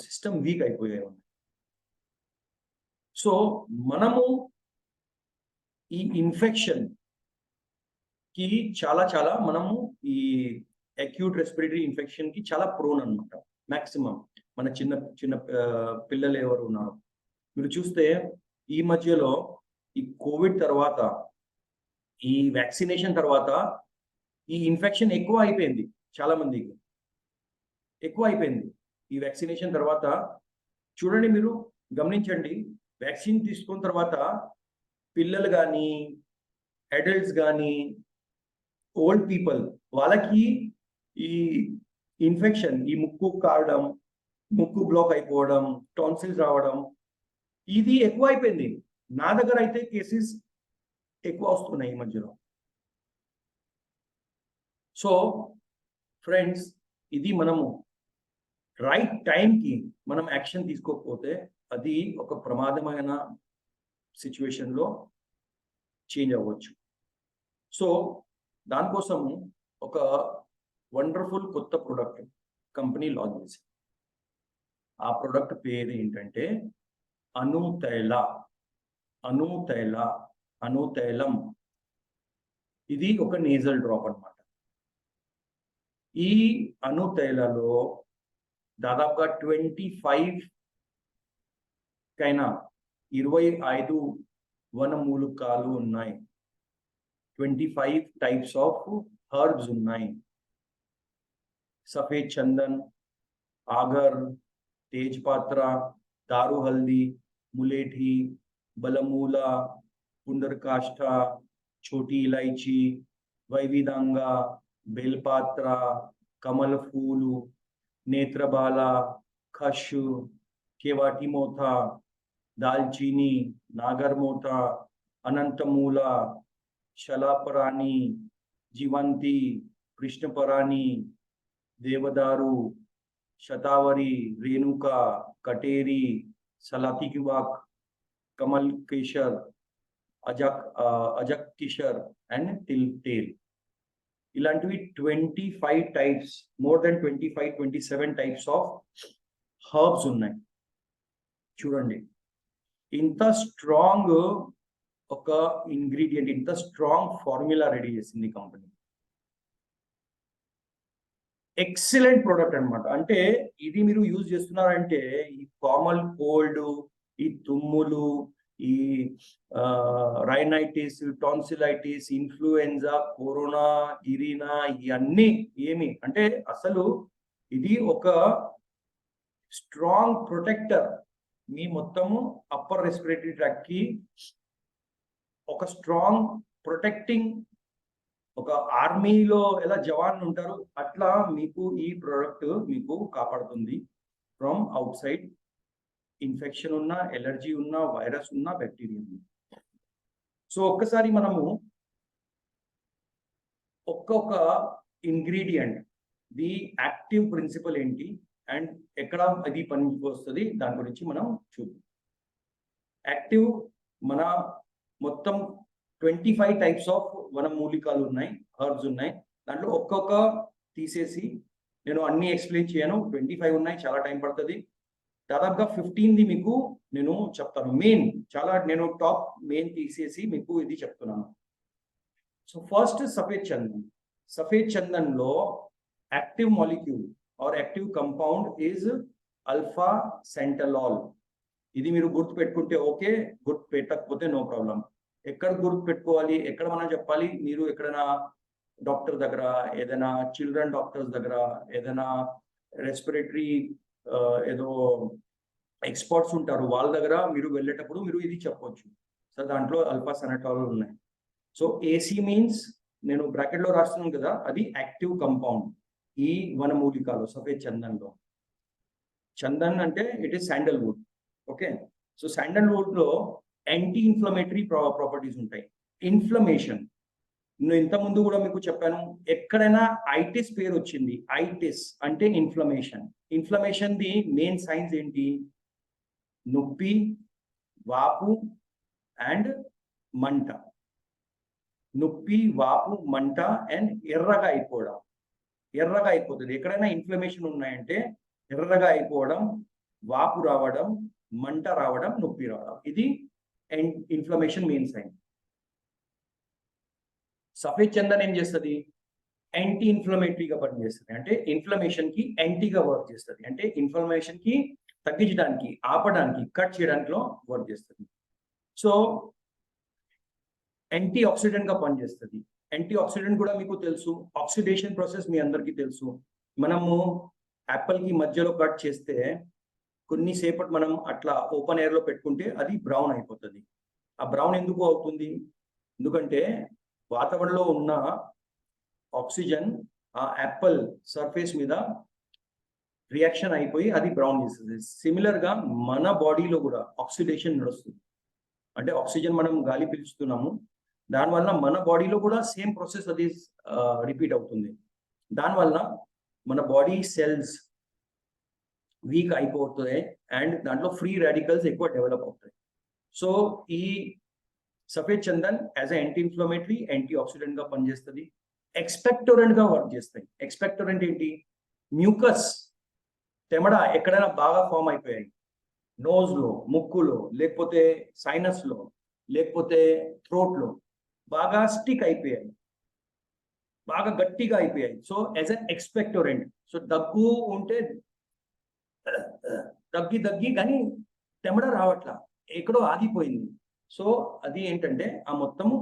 సిస్టమ్ వీక్ అయిపోయాయి. సో మనము ఈ ఇన్ఫెక్షన్ కి చాలా మనము ఈ అక్యూట్ రెస్పిరేటరీ ఇన్ఫెక్షన్ కి చాలా ప్రోన్ అనమాట. మాక్సిమం మన చిన్న పిల్లలు ఎవరు ఉన్నారు మీరు చూస్తే ఈ మధ్యలో ఈ కోవిడ్ తర్వాత, ఈ వ్యాక్సినేషన్ తర్వాత ఈ ఇన్ఫెక్షన్ ఎక్కువ అయిపోయింది, చాలా మందికి ఎక్కువ అయిపోయింది. ఈ వ్యాక్సినేషన్ తర్వాత చూడండి, మీరు గమనించండి, వ్యాక్సిన్ తీసుకున్న తర్వాత పిల్లలు కానీ అడల్ట్స్ కానీ ఓల్డ్ పీపుల్ వాళ్ళకి ఈ ఇన్ఫెక్షన్, ఈ ముక్కు కారడం, ముక్కు బ్లాక్ అయిపోవడం, టాన్సిల్స్ రావడం, ఇది ఎక్కువ అయిపోయింది. నా దగ్గర అయితే కేసెస్ ఎక్కువ వస్తున్నాయి ఈ మధ్యలో. సో ఫ్రెండ్స్, ఇది మనము రైట్ టైంకి మనం యాక్షన్ తీసుకోకపోతే అది ఒక ప్రమాదమైన సిచ్యువేషన్లో చేంజ్ అవ్వచ్చు. సో దానికోసం ఒక వండర్ఫుల్ కొత్త ప్రోడక్ట్ కంపెనీ లాంచ్ చేసింది. ఆ ప్రోడక్ట్ పేరు ఏంటంటే అనుతైలం. ఇది ఒక నేజల్ డ్రాప్ అన్నమాట. ఈ అనుతైలలో దాదాపుగా 25 వనమూలికలు ఉన్నాయి, 25 టైప్స్ ఆఫ్ హర్బ్స్ ఉన్నాయి. సఫేద్ చందన్, ఆగర్, तेजपात्र, दारू हल्दी, मुलेठी, बलमूला, पुंडरकाष्ठा, छोटी इलायची, वैविदांगा, बेलपात्र, कमल फूल, नेत्रबाला, खश, केवाटी मोथा, दालचीनी, नागरमोथा, अनंतमूला, शलापरानी, जीवंती, कृष्णपरानी, देवदारू, शतावरी, रेणुका, कटेरी, सलाती किवाक, कमल केशर, अजक किशर అండ్ టిల్. ఇలాంటివి 25 types, more than 27 types of herbs ఉన్నాయి. చూడండి, ఇంత స్ట్రాంగ్ ఒక ఇంగ్రీడియంట్, ఇంత స్ట్రాంగ్ ఫార్ములా రెడీ చేసింది కంపెనీ. ఎక్సలెంట్ ప్రోడక్ట్ అన్నమాట. అంటే ఇది మీరు యూజ్ చేస్తున్నారంటే ఈ కామన్ కోల్డ్, ఈ తుమ్ములు, ఈ rhinitis, tonsillitis, influenza, corona, Irina, ఇవన్నీ ఏమి అంటే అసలు ఇది ఒక స్ట్రాంగ్ ప్రొటెక్టర్. మీ మొత్తము అప్పర్ రెస్పిరేటరీ ట్రాక్ట్ కి ఒక స్ట్రాంగ్ ప్రొటెక్టింగ్, ఒక ఆర్మీలో ఎలా జవాన్లు ఉంటారు అట్లా మీకు ఈ ప్రోడక్ట్ మీకు కాపాడుతుంది ఫ్రమ్ అవుట్ సైడ్ ఇన్ఫెక్షన్ ఉన్నా, ఎలర్జీ ఉన్నా, వైరస్ ఉన్నా, బ్యాక్టీరియా ఉన్నా. సో ఒక్కసారి మనము ఒక్కొక్క ఇంగ్రీడియంట్ ది యాక్టివ్ ప్రిన్సిపల్ ఏంటి అండ్ ఎక్కడ అది పనికి వస్తుంది దాని గురించి మనం చూద్దాం. యాక్టివ్ మన మొత్తం 25 టైప్స్ ఆఫ్ వనమూలికలు ఉన్నాయి, హర్బ్స్ ఉన్నాయి. దాంట్లో ఒక్కొక్క తీసేసి నేను అన్ని ఎక్స్ప్లెయిన్ చేయను, 25 ఉన్నాయి, చాలా టైం పడుతుంది. దాదాపుగా 15ది మీకు నేను చెప్తాను. నేను టాప్ మెయిన్ తీసేసి మీకు ఇది చెప్తున్నాను. సో ఫస్ట్ సఫేద్ చందన్ లో active molecule or active compound is alpha santalol. ఇది మీరు గుర్తు పెట్టుకుంటే ఓకే, గుర్తు పెట్టకపోతే నో ప్రాబ్లం. ఎక్కడ గుర్తు పెట్టుకోవాలి, ఎక్కడ మనం చెప్పాలి, మీరు ఎక్కడైనా డాక్టర్ దగ్గర, ఏదైనా చిల్డ్రన్ డాక్టర్స్ దగ్గర, ఏదైనా రెస్పిరేటరీ ఏదో ఎక్స్పర్ట్స్ ఉంటారు వాళ్ళ దగ్గర మీరు వెళ్ళేటప్పుడు మీరు ఇది చెప్పవచ్చు. సో దాంట్లో అల్ఫా సెనటాల్ ఉన్నాయి. సో ఏసీ మీన్స్ నేను బ్రాకెట్ లో రాస్తున్నాను కదా, అది యాక్టివ్ కంపౌండ్ ఈ వనమూలికలో, సఫేద్ చందన్లో. చందన్ అంటే it is sandalwood. Okay, so sandalwood లో యాంటీ ఇన్ఫ్లమేటరీ ప్రాపర్టీస్ ఉంటాయి. ఇన్ఫ్లమేషన్, నేను ఇంత ముందు కూడా మీకు చెప్పాను, ఎక్కడైనా ఐటిస్ పేరు వచ్చింది, ఐటిస్ అంటే inflammation. Inflammation the main science ఏంటి? నొప్పి, వాపు అండ్ మంట. నొప్పి, వాపు, మంట అండ్ ఎర్రగా అయిపోవడం. ఎర్రగా అయిపోతుంది. ఎక్కడైనా ఇన్ఫ్లమేషన్ ఉన్నాయంటే ఎర్రగా అయిపోవడం, వాపు రావడం, మంట రావడం, నొప్పి రావడం, ఇది ఇన్ఫ్లమేషన్ మెయిన్ సైన్. సఫేద్ చందన్ ఏం చేస్తుంది? యాంటీ ఇన్ఫ్లమేటరీగా పనిచేస్తుంది. అంటే ఇన్ఫ్లమేషన్ కి యాంటీగా వర్క్ చేస్తుంది. అంటే ఇన్ఫ్లమేషన్ కి తగ్గించడానికి, ఆపడానికి, కట్ చేయడానికి వర్క్ చేస్తుంది. సో యాంటీ ఆక్సిడెంట్ గా పనిచేస్తుంది. యాంటీ ఆక్సిడెంట్ కూడా మీకు తెలుసు, ఆక్సిడేషన్ ప్రాసెస్ మీ అందరికీ తెలుసు. మనము యాపిల్ కి మధ్యలో కట్ చేస్తే కొన్నిసేపటి మనం అట్లా ఓపెన్ ఎయిర్ లో పెట్టుకుంటే అది బ్రౌన్ అయిపోతుంది. ఆ బ్రౌన్ ఎందుకు అవుతుంది? ఎందుకంటే వాతావరణంలో ఉన్న ఆక్సిజన్ ఆ యాపిల్ సర్ఫేస్ మీద రియాక్షన్ అయిపోయి అది బ్రౌన్ చేస్తుంది. సిమిలర్ గా మన బాడీలో కూడా ఆక్సిడేషన్ నడుస్తుంది. అంటే ఆక్సిజన్ మనం గాలి పీల్చుతున్నాము, దానివల్ల మన బాడీలో కూడా సేమ్ ప్రాసెస్ అది రిపీట్ అవుతుంది. దానివల్ల మన బాడీ సెల్స్ వీక్ అయిపోతాయి అండ్ దాంట్లో ఫ్రీ రాడికల్స్ ఎక్కువ డెవలప్ అవుతాయి. సో ఈ సఫేద్ చందన్ as anti inflammatory, antioxidant గా పనిచేస్తుంది. ఎక్స్పెక్టోరెంట్ గా వర్క్ చేస్తాయి. ఎక్స్పెక్టోరెంట్ ఏంటి? మ్యూకస్, తెమడ ఎక్కడైనా బాగా ఫామ్ అయిపోయాయి, నోజ్ లో, ముక్కులో, లేకపోతే సైనస్ లో, లేకపోతే థ్రోట్ లో బాగా స్టిక్ అయిపోయాయి, బాగా గట్టిగా అయిపోయాయి. So as a expectorant. So దగ్గు ఉంటే దగ్గి కానీ తెమడ రావట్లా, ఎక్కడో ఆగిపోయింది. సో అది ఏంటంటే ఆ మొత్తము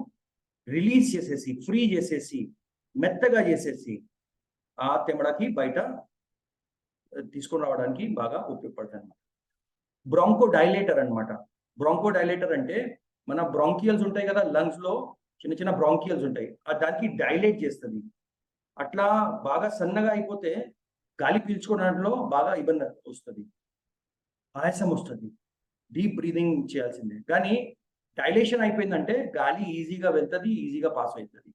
రిలీజ్ చేసేసి, ఫ్రీ చేసేసి, మెత్తగా చేసేసి ఆ తెమడకి బయట తీసుకొని రావడానికి బాగా ఉపయోగపడుతుంది అనమాట. బ్రాంకో డైలేటర్ అనమాట. బ్రాంకో డైలేటర్ అంటే మన బ్రాంకియల్స్ ఉంటాయి కదా, లంగ్స్ లో చిన్న చిన్న బ్రాంకియల్స్ ఉంటాయి, దానికి డైలేట్ చేస్తుంది. అట్లా బాగా సన్నగా అయిపోతే గాలి పీల్చుకోవడంలో బాగా ఇబ్బంది వస్తుంది, ఆయాసం వస్తుంది, డీప్ బ్రీదింగ్ చేయాల్సిందే. కానీ డైలేషన్ అయిపోయిందంటే గాలి ఈజీగా వెళ్తుంది, ఈజీగా పాస్ అవుతుంది.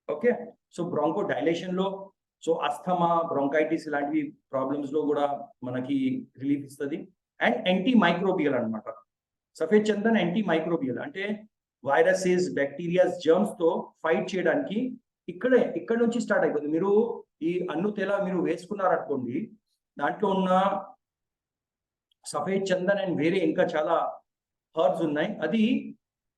ఓకే, సో బ్రాంకో డైలేషన్ లో, సో అస్థమా, బ్రాంకైటిస్ ఇలాంటివి ప్రాబ్లమ్స్ లో కూడా మనకి రిలీఫ్ ఇస్తుంది. అండ్ యాంటీ మైక్రోబియల్ అనమాట. సఫేద్ చందన్ యాంటీ మైక్రోబియల్ అంటే వైరసెస్, బ్యాక్టీరియాస్, జర్మ్స్ తో ఫైట్ చేయడానికి ఇక్కడ నుంచి స్టార్ట్ అయిపోతుంది. మీరు ఈ అన్ను తెల మీరు వేసుకున్నారనుకోండి, దాంట్లో ఉన్న సఫేద్ చందన్ అండ్ వేరే ఇంకా చాలా హర్బ్స్ ఉన్నాయి, అది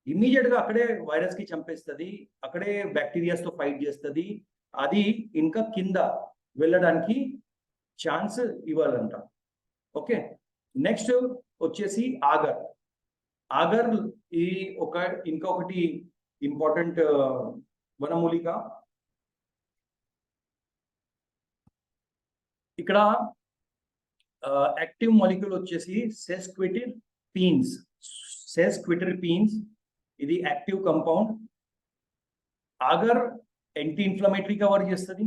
ఇమ్మీడియట్ గా అక్కడే వైరస్ కి చంపేస్తుంది, అక్కడే బ్యాక్టీరియాస్ తో ఫైట్ చేస్తుంది. అది ఇంకా కింద వెళ్ళడానికి ఛాన్స్ ఇవ్వాలంట. ఓకే, నెక్స్ట్ వచ్చేసి ఆగర్. ఆగర్ ఈ ఇంకొకటి ఇంపార్టెంట్ వనమూలిక. ఇక్కడ యాక్టివ్ మాలిక్యూల్ వచ్చేసి సెస్క్విటర్పీన్స్. సెస్క్విటర్పీన్స్ ఇది యాక్టివ్ కంపౌండ్. ఆగర్ యాంటీ ఇన్ఫ్లమేటరీగా వర్క్ చేస్తుంది,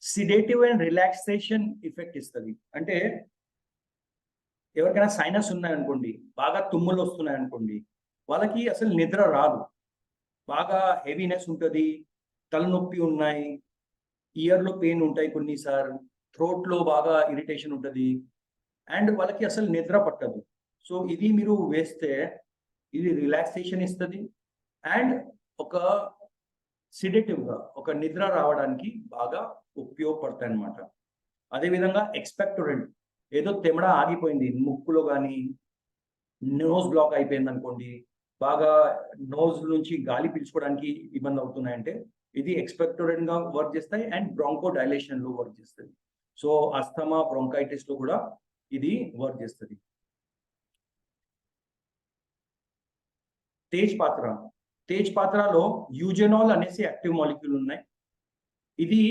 సిడేటివ్ అండ్ రిలాక్సేషన్ ఎఫెక్ట్ ఇస్తుంది. అంటే ఎవరికైనా సైనస్ ఉన్నాయనుకోండి, బాగా తుమ్ములు వస్తున్నాయనుకోండి, వాళ్ళకి అసలు నిద్ర రాదు, బాగా హెవీనెస్ ఉంటుంది, తలనొప్పి ఉన్నాయి, ఇయర్లో పెయిన్ ఉంటాయి కొన్నిసార్లు, థ్రోట్లో బాగా ఇరిటేషన్ ఉంటుంది అండ్ వాళ్ళకి అసలు నిద్ర పట్టదు. సో ఇది మీరు వేస్తే ఇది రిలాక్సేషన్ ఇస్తుంది అండ్ ఒక సిడేటివ్గా, ఒక నిద్ర రావడానికి బాగా ఉపయోగపడతాయి అన్నమాట. అదేవిధంగా ఎక్స్పెక్టోరెంట్, ఏదో తెమడ ఆగిపోయింది ముక్కులో కానీ, నోస్ బ్లాక్ అయిపోయింది అనుకోండి, బాగా నోస్ నుంచి గాలి పీల్చుకోవడానికి ఇబ్బంది అవుతున్నాయంటే ఇది ఎక్స్పెక్టోరెంట్ గా వర్క్ చేస్తాయి అండ్ బ్రాంకో డైలేషన్ లో వర్క్ చేస్తుంది. సో అస్థమా, బ్రాంకైటిస్ లో కూడా ఇది వర్క్ చేస్తుంది. తేజ్ పాత్రలో యూజెనాల్ అనేసి యాక్టివ్ మాలిక్యూల్ ఉన్నాయి. ఇది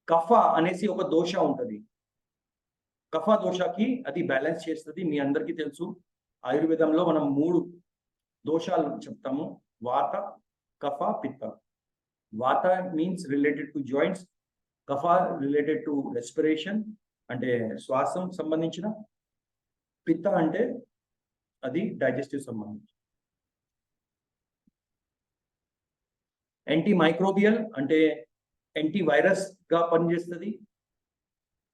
కఫ అనేసి ఒక దోష ఉంటుంది, కఫ దోషకి అది బ్యాలెన్స్ చేస్తుంది. మీ అందరికీ తెలుసు, ఆయుర్వేదంలో మనం 3 దోషాలు చెప్తాము: వాత, kapha, pitta. Vata means related to joints, kapha related to respiration అంటే శ్వాసం సంబంధించిన, పిత్త అంటే అది డైజెస్టివ్ సంబంధించి. యాంటీ మైక్రోబియల్ అంటే యాంటీ వైరస్ గా పనిచేస్తుంది.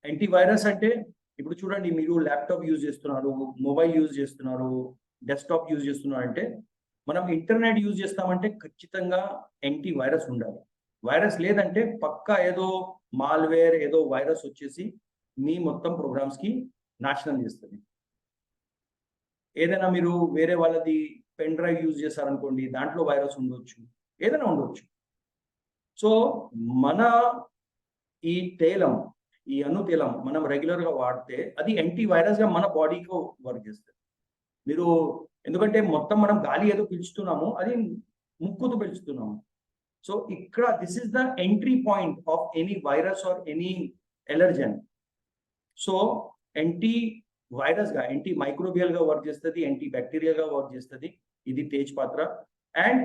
యాంటీ వైరస్ అంటే ఇప్పుడు చూడండి, మీరు ల్యాప్టాప్ యూజ్ చేస్తున్నారు, మొబైల్ యూజ్ చేస్తున్నారు, డెస్క్టాప్ యూజ్ చేస్తున్నారు అంటే మనం ఇంటర్నెట్ యూజ్ చేస్తామంటే ఖచ్చితంగా యాంటీ వైరస్ ఉండాలి. వైరస్ లేదంటే పక్కా ఏదో మాల్వేర్ ఏదో వైరస్ వచ్చేసి మీ మొత్తం ప్రోగ్రామ్స్ కి నాశనం చేస్తుంది. ఏదైనా మీరు వేరే వాళ్ళది పెన్ డ్రైవ్ యూజ్ చేశారనుకోండి, దాంట్లో వైరస్ ఉండొచ్చు, ఏదైనా ఉండొచ్చు. సో మన ఈ తైలం, ఈ అనుతైలం మనం రెగ్యులర్ గా వాడితే అది యాంటీ వైరస్ గా మన బాడీకి వర్క్ చేస్తుంది. మీరు ఎందుకంటే మొత్తం మనం గాలి ఏదో పీల్చుతున్నాము, అది ముక్కుతో పీల్చుతున్నాము. సో ఇక్కడ this is the entry point of any virus or any allergen. So anti virus గా, యాంటీ మైక్రోబియల్ గా వర్క్ చేస్తుంది, యాంటీ బ్యాక్టీరియల్ గా వర్క్ చేస్తుంది ఇది తేజ్ పాత్ర. అండ్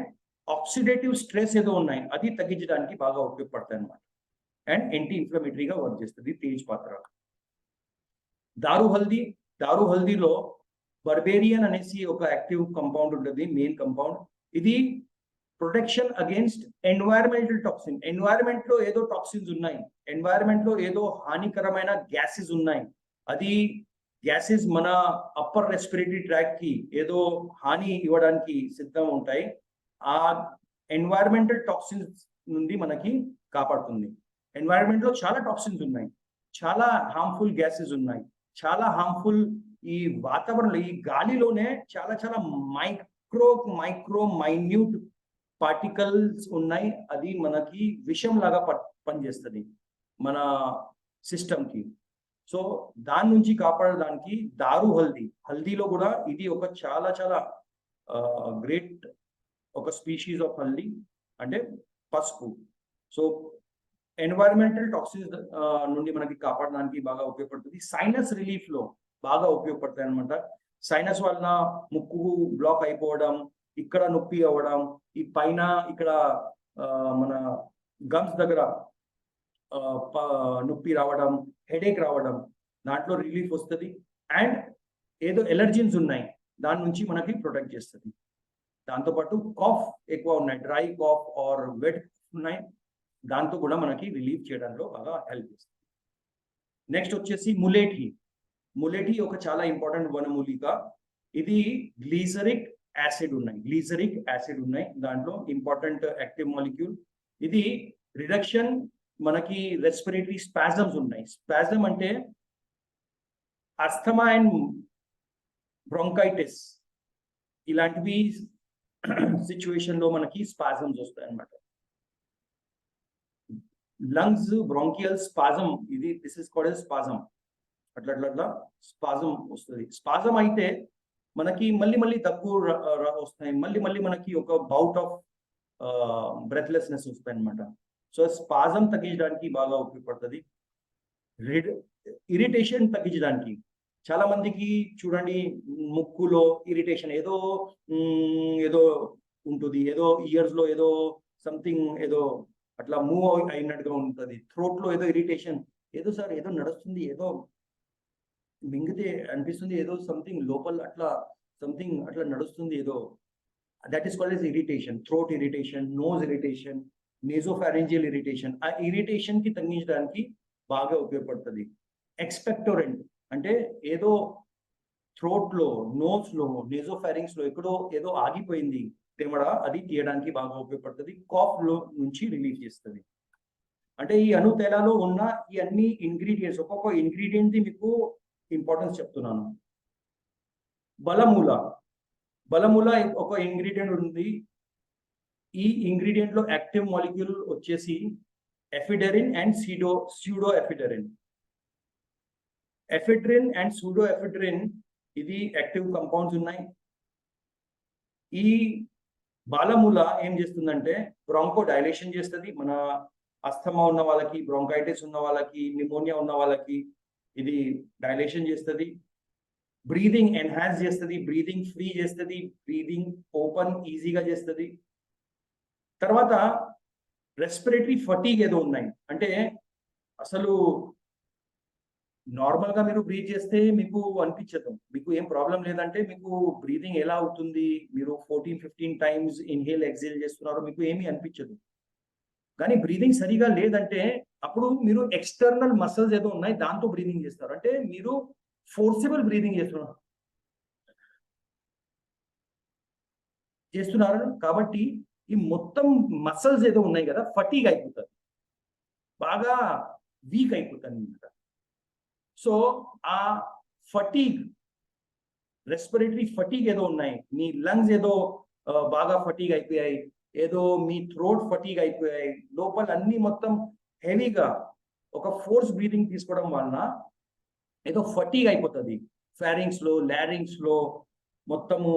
ఆక్సిడేటివ్ స్ట్రెస్ ఏదో ఉన్నాయి అది తగ్గించడానికి బాగా ఉపయోగపడతాయి అన్నమాట. అండ్ యాంటీ ఇన్ఫ్లమేటరీగా వర్క్ చేస్తుంది తేజ్ పాత్ర. దారు హల్దీ, దారు హల్దీలో బర్బేరియన్ అనేసి ఒక యాక్టివ్ కంపౌండ్ ఉంటుంది, మెయిన్ కంపౌండ్. ఇది protection against environmental toxin. Environment లో ఏదో టాక్సిన్స్ ఉన్నాయి, ఎన్వైరన్మెంట్ లో ఏదో హానికరమైన గ్యాసెస్ ఉన్నాయి, అది గ్యాసెస్ మన అప్పర్ రెస్పిరేటరీ ట్రాక్ కి ఏదో హాని ఇవ్వడానికి సిద్ధం ఉంటాయి. ఆ ఎన్వైరన్మెంటల్ టాక్సిన్స్ నుండి మనకి కాపాడుతుంది. ఎన్వైరన్మెంట్ లో చాలా టాక్సిన్స్ ఉన్నాయి, చాలా హార్మ్ఫుల్ గ్యాసెస్ ఉన్నాయి, చాలా హార్మ్ఫుల్ ఈ వాతావరణంలో ఈ గాలిలోనే చాలా చాలా మైక్రో మైన్యూట్ పార్టికల్స్ ఉన్నాయి. అది మనకి విషం లాగా పనిచేస్తుంది మన సిస్టమ్ కి. సో దాని నుంచి కాపాడడానికి దారు హల్దీ, హల్దీలో కూడా ఇది ఒక చాలా చాలా గ్రేట్ ఒక స్పీషీస్ ఆఫ్ హల్దీ అంటే పసుపు. సో ఎన్వైరన్మెంటల్ టాక్సిన్స్ నుండి మనకి కాపాడడానికి బాగా ఉపయోగపడుతుంది. సైనస్ రిలీఫ్ లో బాగా ఉపయోగపడతాయి అనమాట. సైనస్ వలన ముక్కు బ్లాక్ అయిపోవడం, ఇక్కడ నొప్పి అవ్వడం, ఈ పైన ఇక్కడ మన గమ్స్ దగ్గర నొప్పి రావడం, హెడేక్ రావడం, దాంట్లో రిలీఫ్ వస్తుంది. అండ్ ఏదో ఎలర్జీన్స్ ఉన్నాయి దాని నుంచి మనకి ప్రొటెక్ట్ చేస్తుంది. దాంతోపాటు కాఫ్ ఎక్కువ ఉన్నాయి, డ్రై కాఫ్ ఆర్ వెట్ ఉన్నాయి, దాంతో కూడా మనకి రిలీఫ్ చేయడంలో బాగా హెల్ప్ చేస్తుంది. నెక్స్ట్ వచ్చేసి ములేఠి. ములేఠి ఒక చాలా ఇంపార్టెంట్ వనమూలిక. ఇది గ్లీజరిక్ యాసిడ్ ఉన్నాయి, దాంట్లో ఇంపార్టెంట్ యాక్టివ్ మాలిక్యూల్. ఇది రిడక్షన్, మనకి రెస్పిరేటరీ స్పాజమ్స్ ఉన్నాయి. స్పాజమ్ అంటే అస్థమా అండ్ బ్రోంకైటిస్ ఇలాంటివి సిచ్యువేషన్ లో మనకి స్పాజమ్స్ వస్తాయి అన్నమాట. లంగ్స్ బ్రోంకియల్ స్పాజమ్, ఇది this is called as spasm. అట్లా స్పాజమ్ వస్తుంది. స్పాజమ్ అయితే మనకి మళ్ళీ దగ్గు వస్తాయి, మళ్ళీ మనకి ఒక బౌట్ ఆఫ్ బ్రెత్లెస్నెస్ వస్తాయి అనమాట. సో స్పాజమ్ తగ్గించడానికి బాగా ఉపయోగపడుతుంది. ఇరిటేషన్ తగ్గించడానికి చాలా మందికి చూడండి ముక్కులో ఇరిటేషన్ ఏదో ఏదో ఉంటుంది, ఏదో ఇయర్స్ లో ఏదో సంథింగ్ ఏదో అట్లా మూవ్ అయినట్టుగా ఉంటుంది. థ్రోట్ లో ఏదో ఇరిటేషన్, ఏదో సార్ ఏదో నడుస్తుంది, ఏదో మింగితే అనిపిస్తుంది, ఏదో సంథింగ్ లోపల అట్లా సంథింగ్ అట్లా నడుస్తుంది ఏదో, that is called as irritation. Throat irritation, nose irritation, nasopharyngeal irritation. ఆ ఇరిటేషన్ కి తగ్గించడానికి బాగా ఉపయోగపడుతుంది. ఎక్స్పెక్టోరెంట్ అంటే ఏదో థ్రోట్ లో, నోస్ లో, నేజోఫారింగ్స్ లో ఎక్కడో ఏదో ఆగిపోయింది తెమడ, అది తీయడానికి బాగా ఉపయోగపడుతుంది. కాఫ్ లో నుంచి రిలీఫ్ చేస్తుంది. అంటే ఈ అణు తైలాలో ఉన్న ఈ అన్ని ఇంగ్రీడియంట్స్, ఒక్కొక్క ఇంగ్రీడియంట్ ది మీకు ఇంపార్టెన్స్ చెప్తున్నాను. బలమూల ఒక ఇంగ్రీడియంట్ ఉంది. ఈ ఇంగ్రీడియంట్ లో యాక్టివ్ మాలిక్యూల్ వచ్చేసి ephedrine and pseudoephedrine. Ephedrine and pseudoephedrine ఇది యాక్టివ్ కంపౌండ్స్ ఉన్నాయి. ఈ బాలమూల ఏం చేస్తుందంటే బ్రాంకో డైలేషన్ చేస్తుంది. మన అస్థమా ఉన్న వాళ్ళకి, బ్రోంకైటిస్ ఉన్న వాళ్ళకి, నిమోనియా ఉన్న వాళ్ళకి ఇది డైలేషన్ చేస్తుంది. బ్రీదింగ్ ఎన్హాన్స్ చేస్తుంది, బ్రీదింగ్ ఫ్రీ చేస్తుంది, బ్రీదింగ్ ఓపెన్ ఈజీగా చేస్తుంది. తర్వాత రెస్పిరేటరీ ఫటీగ్ ఏదో ఉన్నాయి. అంటే అసలు నార్మల్ గా మీరు బ్రీత్ చేస్తే మీకు అనిపించదు, మీకు ఏం ప్రాబ్లం లేదంటే మీకు బ్రీతింగ్ ఎలా అవుతుంది, మీరు 14-15 టైమ్స్ ఇన్హేల్ ఎక్సేల్ చేస్తున్నారు, మీకు ఏమీ అనిపించదు. కానీ బ్రీదింగ్ సరిగా లేదంటే అప్పుడు మీరు ఎక్స్టర్నల్ మసిల్స్ ఏదో ఉన్నాయి దాంతో బ్రీదింగ్ చేస్తారు, అంటే మీరు ఫోర్సిబుల్ బ్రీదింగ్ చేస్తున్నారు కాబట్టి ఈ మొత్తం మసిల్స్ ఏదో ఉన్నాయి కదా ఫటీగ్ అయిపోతుంది, బాగా వీక్ అయిపోతుంది అనమాట. సో ఆ ఫటీగ్, రెస్పిరేటరీ ఫటీగ్ ఏదో ఉన్నాయి, మీ లంగ్స్ ఏదో బాగా ఫటీగ్ అయిపోయాయి, ఏదో మీ థ్రోట్ ఫటీగ్ అయిపోయాయి, లోపల అన్ని మొత్తం హెవీగా ఒక ఫోర్స్ బ్రీతింగ్ తీసుకోవడం వలన ఏదో ఫటీగ్ అయిపోతుంది, ఫారింగ్స్ లో, లారింగ్స్ లో, మొత్తము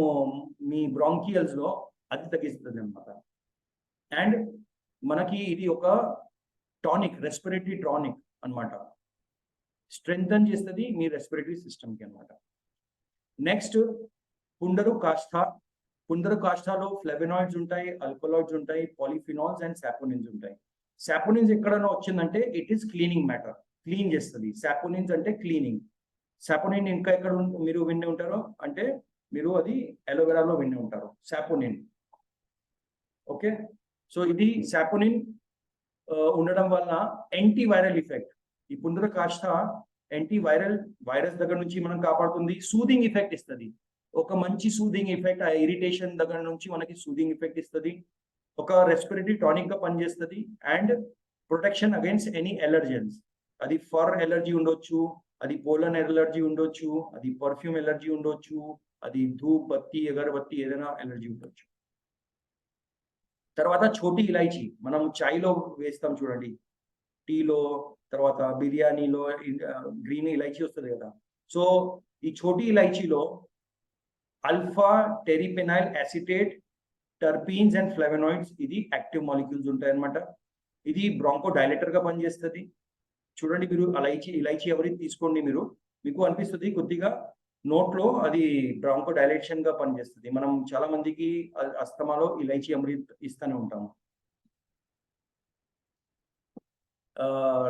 మీ బ్రాంకియల్స్ లో అది తగ్గిస్తుంది అనమాట. అండ్ మనకి ఇది ఒక టానిక్, రెస్పిరేటరీ టానిక్ అనమాట, స్ట్రెంగ్థన్ చేస్తుంది మీ రెస్పిరేటరీ సిస్టమ్కి అనమాట. నెక్స్ట్ పుండరు కాష్ఠ. పుండరు కాష్ఠలో ఫ్లెవనాయిడ్స్ ఉంటాయి, ఆల్కలాయిడ్స్ ఉంటాయి, పాలిఫినాల్స్ అండ్ సాపోనిన్స్ ఉంటాయి. సాపోనిన్స్ ఎక్కడైనా వచ్చిందంటే it is cleaning matter, clean చేస్తుంది. సాపోనిన్స్ అంటే క్లీనింగ్. సాపోనిన్ ఇంకా ఎక్కడ మీరు విని ఉంటారో అంటే మీరు అది అలోవెరాలో విని ఉంటారు, సాపోనిన్. ఓకే, సో ఇది సాపోనిన్ ఉండడం వల్ల యాంటీవైరల్ ఎఫెక్ట్. ఈ పుండర కాష్ఠ యాంటీవైరల్, వైరస్ దగ్గర నుంచి మనం కాపాడుతుంది, సూదింగ్ ఎఫెక్ట్ ఇస్తుంది, ఒక మంచి సూదింగ్ ఎఫెక్ట్, ఆ ఇరిటేషన్ దగ్గర నుంచి మనకి సూదింగ్ ఎఫెక్ట్ ఇస్తుంది, ఒక రెస్పిరేటరీ టానిక్ గా పనిచేస్తుంది. And protection against any allergens, అది ఫర్ ఎలర్జీ ఉండొచ్చు, అది పోలన్ ఎలర్జీ ఉండొచ్చు, అది పర్ఫ్యూమ్ ఎలర్జీ ఉండొచ్చు, అది ధూప్ బత్తి అగరబత్తి ఏదైనా ఎలర్జీ ఉండొచ్చు. తర్వాత చోటీ ఇలాయచీ, మనం చాయ్లో వేస్తాం చూడండి, టీలో, తర్వాత బిర్యానీలో గ్రీన్ ఇలాయచీ వస్తుంది కదా. సో ఈ చోటీ ఇలాయచీలో అల్ఫా టెరిపెనైల్ యాసిటేట్, టర్పీన్స్ అండ్ ఫ్లేవనాయిడ్స్, ఇది యాక్టివ్ మాలిక్యూల్స్ ఉంటాయి అనమాట. ఇది బ్రాంకో డైలేటర్ గా పనిచేస్తుంది. చూడండి, మీరు ఇలాయచీ ఎవరికి తీసుకోండి, మీకు అనిపిస్తుంది కొద్దిగా నోట్లో అది బ్రాంకో డైలేషన్ గా పనిచేస్తుంది. మనం చాలా మందికి అస్తమాలో ఇలాయచీ అమృత్ ఇస్తూనే ఉంటాము.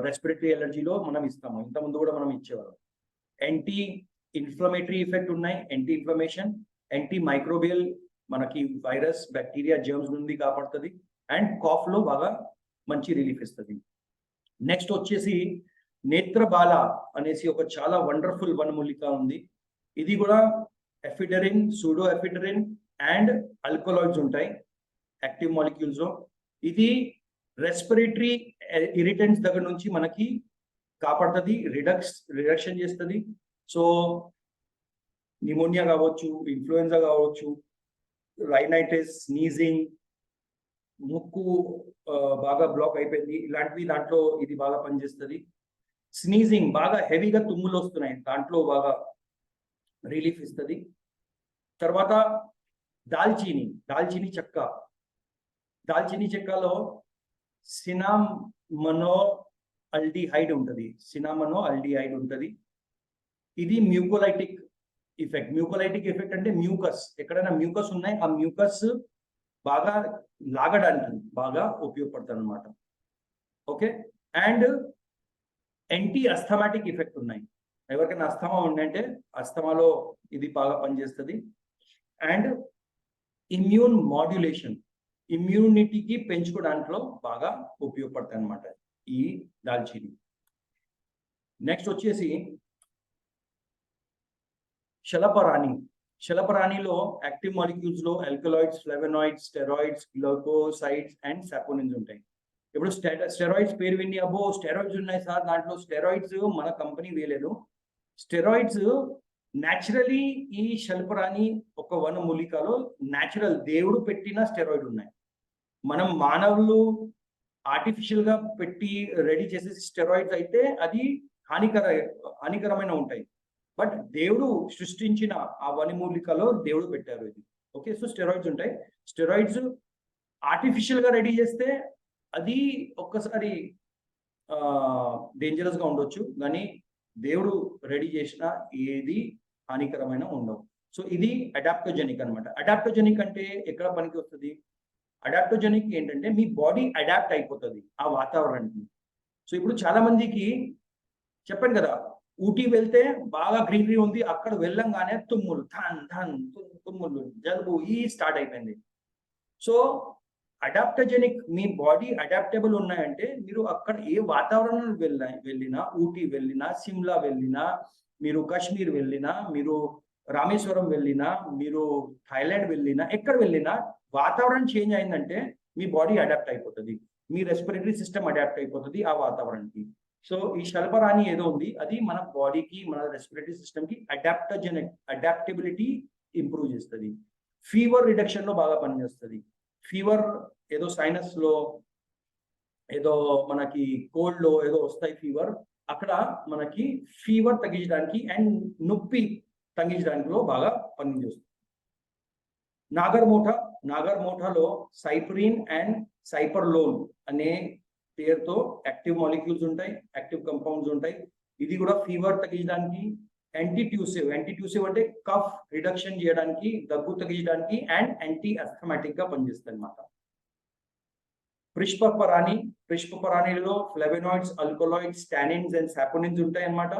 రెస్పిరేటరీ ఎలర్జీలో మనం ఇస్తాము, ఇంతకుముందు కూడా మనం ఇచ్చేవాళ్ళం. యాంటీ ఇన్ఫ్లమేటరీ ఎఫెక్ట్ ఉన్నాయి, యాంటీ ఇన్ఫ్లమేషన్, యాంటీ మైక్రోబియల్, మనకి వైరస్, బ్యాక్టీరియా, జర్మ్స్ నుండి కాపాడుతుంది. అండ్ కాఫ్ లో బాగా మంచి రిలీఫ్ ఇస్తుంది. నెక్స్ట్ వచ్చేసి నేత్రబాల అనేసి ఒక చాలా వండర్ఫుల్ వనమూలిక ఉంది. ఇది కూడా ఎఫిడరిన్, సూడో ఎఫిడరిన్ అండ్ ఆల్కలాయిడ్స్ ఉంటాయి యాక్టివ్ మాలిక్యూల్స్ లో. ఇది రెస్పిరేటరీ ఇరిటెంట్స్ దగ్గర నుంచి మనకి కాపాడుతుంది, రిడక్షన్ చేస్తుంది. సో న్యూమోనియా కావచ్చు, ఇన్ఫ్లుయెన్జా కావచ్చు, రైనైటిస్, స్నీజింగ్, ముక్కు బాగా బ్లాక్ అయిపోయింది, ఇలాంటివి దాంట్లో ఇది బాగా పనిచేస్తుంది. స్నీజింగ్, బాగా హెవీగా తుమ్ములు వస్తున్నాయి, దాంట్లో బాగా రిలీఫ్ ఇస్తుంది. తర్వాత దాల్చిని చెక్క. దాల్చిని చెక్కలో సినామనో అల్డిహైడ్ ఉంటుంది. ఇది మ్యూకోలైటిక్ ఎఫెక్ట్ అంటే మ్యూకస్, ఎక్కడైనా మ్యూకస్ ఉన్నాయి, ఆ మ్యూకస్ బాగా లాగడానికి బాగా ఉపయోగపడుతుంది అనమాట. Okay, and anti asthmatic effect ఉన్నాయి, ఎవరికైనా అస్థమా ఉందంటే అస్థమాలో ఇది బాగా పనిచేస్తుంది. అండ్ ఇమ్యూన్ మాడ్యులేషన్, ఇమ్యూనిటీకి పెంచుకోవడానిలో బాగా ఉపయోగపడతాయి అనమాట ఈ దాల్చిని. నెక్స్ట్ వచ్చేసి శలపరాణిలో యాక్టివ్ మాలిక్యూల్స్ లో alkaloids, flavonoids, steroids, glucosides and saponins ఉంటాయి. ఇప్పుడు స్టెరాయిడ్స్ పేరు విని అబ్బో స్టెరాయిడ్స్ ఉన్నాయి సార్, దాంట్లో స్టెరాయిడ్స్ మన కంపెనీ వేయలేదు. స్టెరాయిడ్స్ న్యాచురలీ ఈ శల్పరాణి ఒక వనమూలికలో న్యాచురల్ దేవుడు పెట్టిన స్టెరాయిడ్ ఉన్నాయి. మనం మానవులు ఆర్టిఫిషియల్ గా పెట్టి రెడీ చేసే స్టెరాయిడ్స్ అయితే అది హానికరమైన ఉంటాయి. బట్ దేవుడు సృష్టించిన ఆ వనమూలికలో దేవుడు పెట్టారు ఇది. ఓకే, సో స్టెరాయిడ్స్ ఉంటాయి. స్టెరాయిడ్స్ ఆర్టిఫిషియల్ గా రెడీ చేస్తే అది ఒక్కసారి డేంజరస్ గా ఉండొచ్చు, కానీ దేవుడు రెడీ చేసిన ఏది హానికరమైన ఉండవు. సో ఇది అడాప్టోజెనిక్ అనమాట. అడాప్టోజెనిక్ అంటే ఎక్కడ పనికి వస్తుంది, అడాప్టోజెనిక్ ఏంటంటే మీ బాడీ అడాప్ట్ అయిపోతుంది ఆ వాతావరణానికి. సో ఇప్పుడు చాలా మందికి చెప్పాను కదా, ఊటీ వెళ్తే బాగా గ్రీనరీ ఉంది, అక్కడ వెళ్ళంగానే తుమ్ములు తుమ్ములు జలుబు స్టార్ట్ అయిపోయింది. సో అడాప్టోజెనిక్ మీ బాడీ అడాప్టబుల్ ఉన్నాయంటే మీరు అక్కడ ఏ వాతావరణం వెళ్ళినా, ఊటీ వెళ్ళినా, సిమ్లా వెళ్ళినా, మీరు కాశ్మీర్ వెళ్ళినా, మీరు రామేశ్వరం వెళ్ళినా, మీరు థాయిలాండ్ వెళ్ళినా, ఎక్కడ వెళ్ళినా వాతావరణం చేంజ్ అయిందంటే మీ బాడీ అడాప్ట్ అయిపోతుంది, మీ రెస్పిరేటరీ సిస్టమ్ అడాప్ట్ అయిపోతుంది ఆ వాతావరణానికి. సో ఈ శల్పరాణి ఏదో ఉంది అది మన బాడీకి, మన రెస్పిరేటరీ సిస్టమ్కి అడాప్టబిలిటీ ఇంప్రూవ్ చేస్తుంది. ఫీవర్ రిడక్షన్ లో బాగా పనిచేస్తుంది. ఫీవర్ ఏదో సైనస్ లో, ఏదో మనకి కోల్డ్ లో ఏదో వస్తాయి ఫీవర్, అక్కడ మనకి ఫీవర్ తగ్గించడానికి అండ్ నొప్పి తగ్గించడానికి బాగా పనిచేస్తుంది. నాగర్మోఠాలో సైప్రిన్ అండ్ సైపర్లోన్ అనే పేరుతో యాక్టివ్ మాలిక్యూల్స్ ఉంటాయి, యాక్టివ్ కంపౌండ్స్ ఉంటాయి. ఇది కూడా ఫీవర్ తగ్గించడానికి, యాంటీట్యూసివ్ అంటే కఫ్ రిడక్షన్ చేయడానికి, దగ్గు తగ్గించడానికి అండ్ యాంటీ అస్థమాటిక్ గా పనిచేస్తుంది అన్నమాట. పుష్పపరాణిలో flavonoids, alkaloids, tannins and saponins ఉంటాయి అన్నమాట.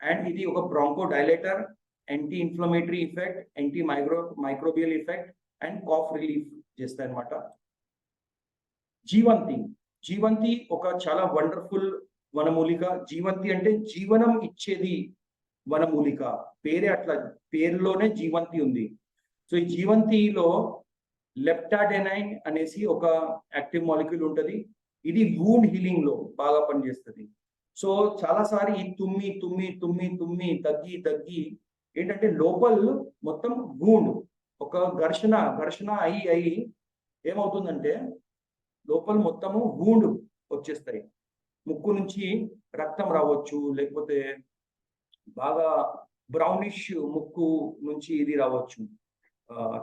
అండ్ ఇది ఒక bronchodilator, anti inflammatory effect, antimicrobial effect and cough relief చేస్తాయి అన్నమాట. జీవంతి ఒక చాలా వండర్ఫుల్ వనమూలిక. జీవంతి అంటే జీవనం ఇచ్చేది వనమూలిక, పేరే అట్లా, పేరులోనే జీవంతి ఉంది. సో ఈ జీవంతిలో లెప్టాడెనైన్ అనేసి ఒక యాక్టివ్ మాలిక్యూల్ ఉంటుంది. ఇది వూండ్ హీలింగ్ లో బాగా పనిచేస్తుంది. సో చాలాసారి ఈ తుమ్మి తగ్గి ఏంటంటే లోపల మొత్తం వూండ్, ఒక ఘర్షణ అయి ఏమవుతుందంటే లోపల మొత్తము వూండ్ వచ్చేస్తాయి. ముక్కు నుంచి రక్తం రావచ్చు, లేకపోతే బాగా బ్రౌనిష్ ముక్కు నుంచి ఇది రావచ్చు,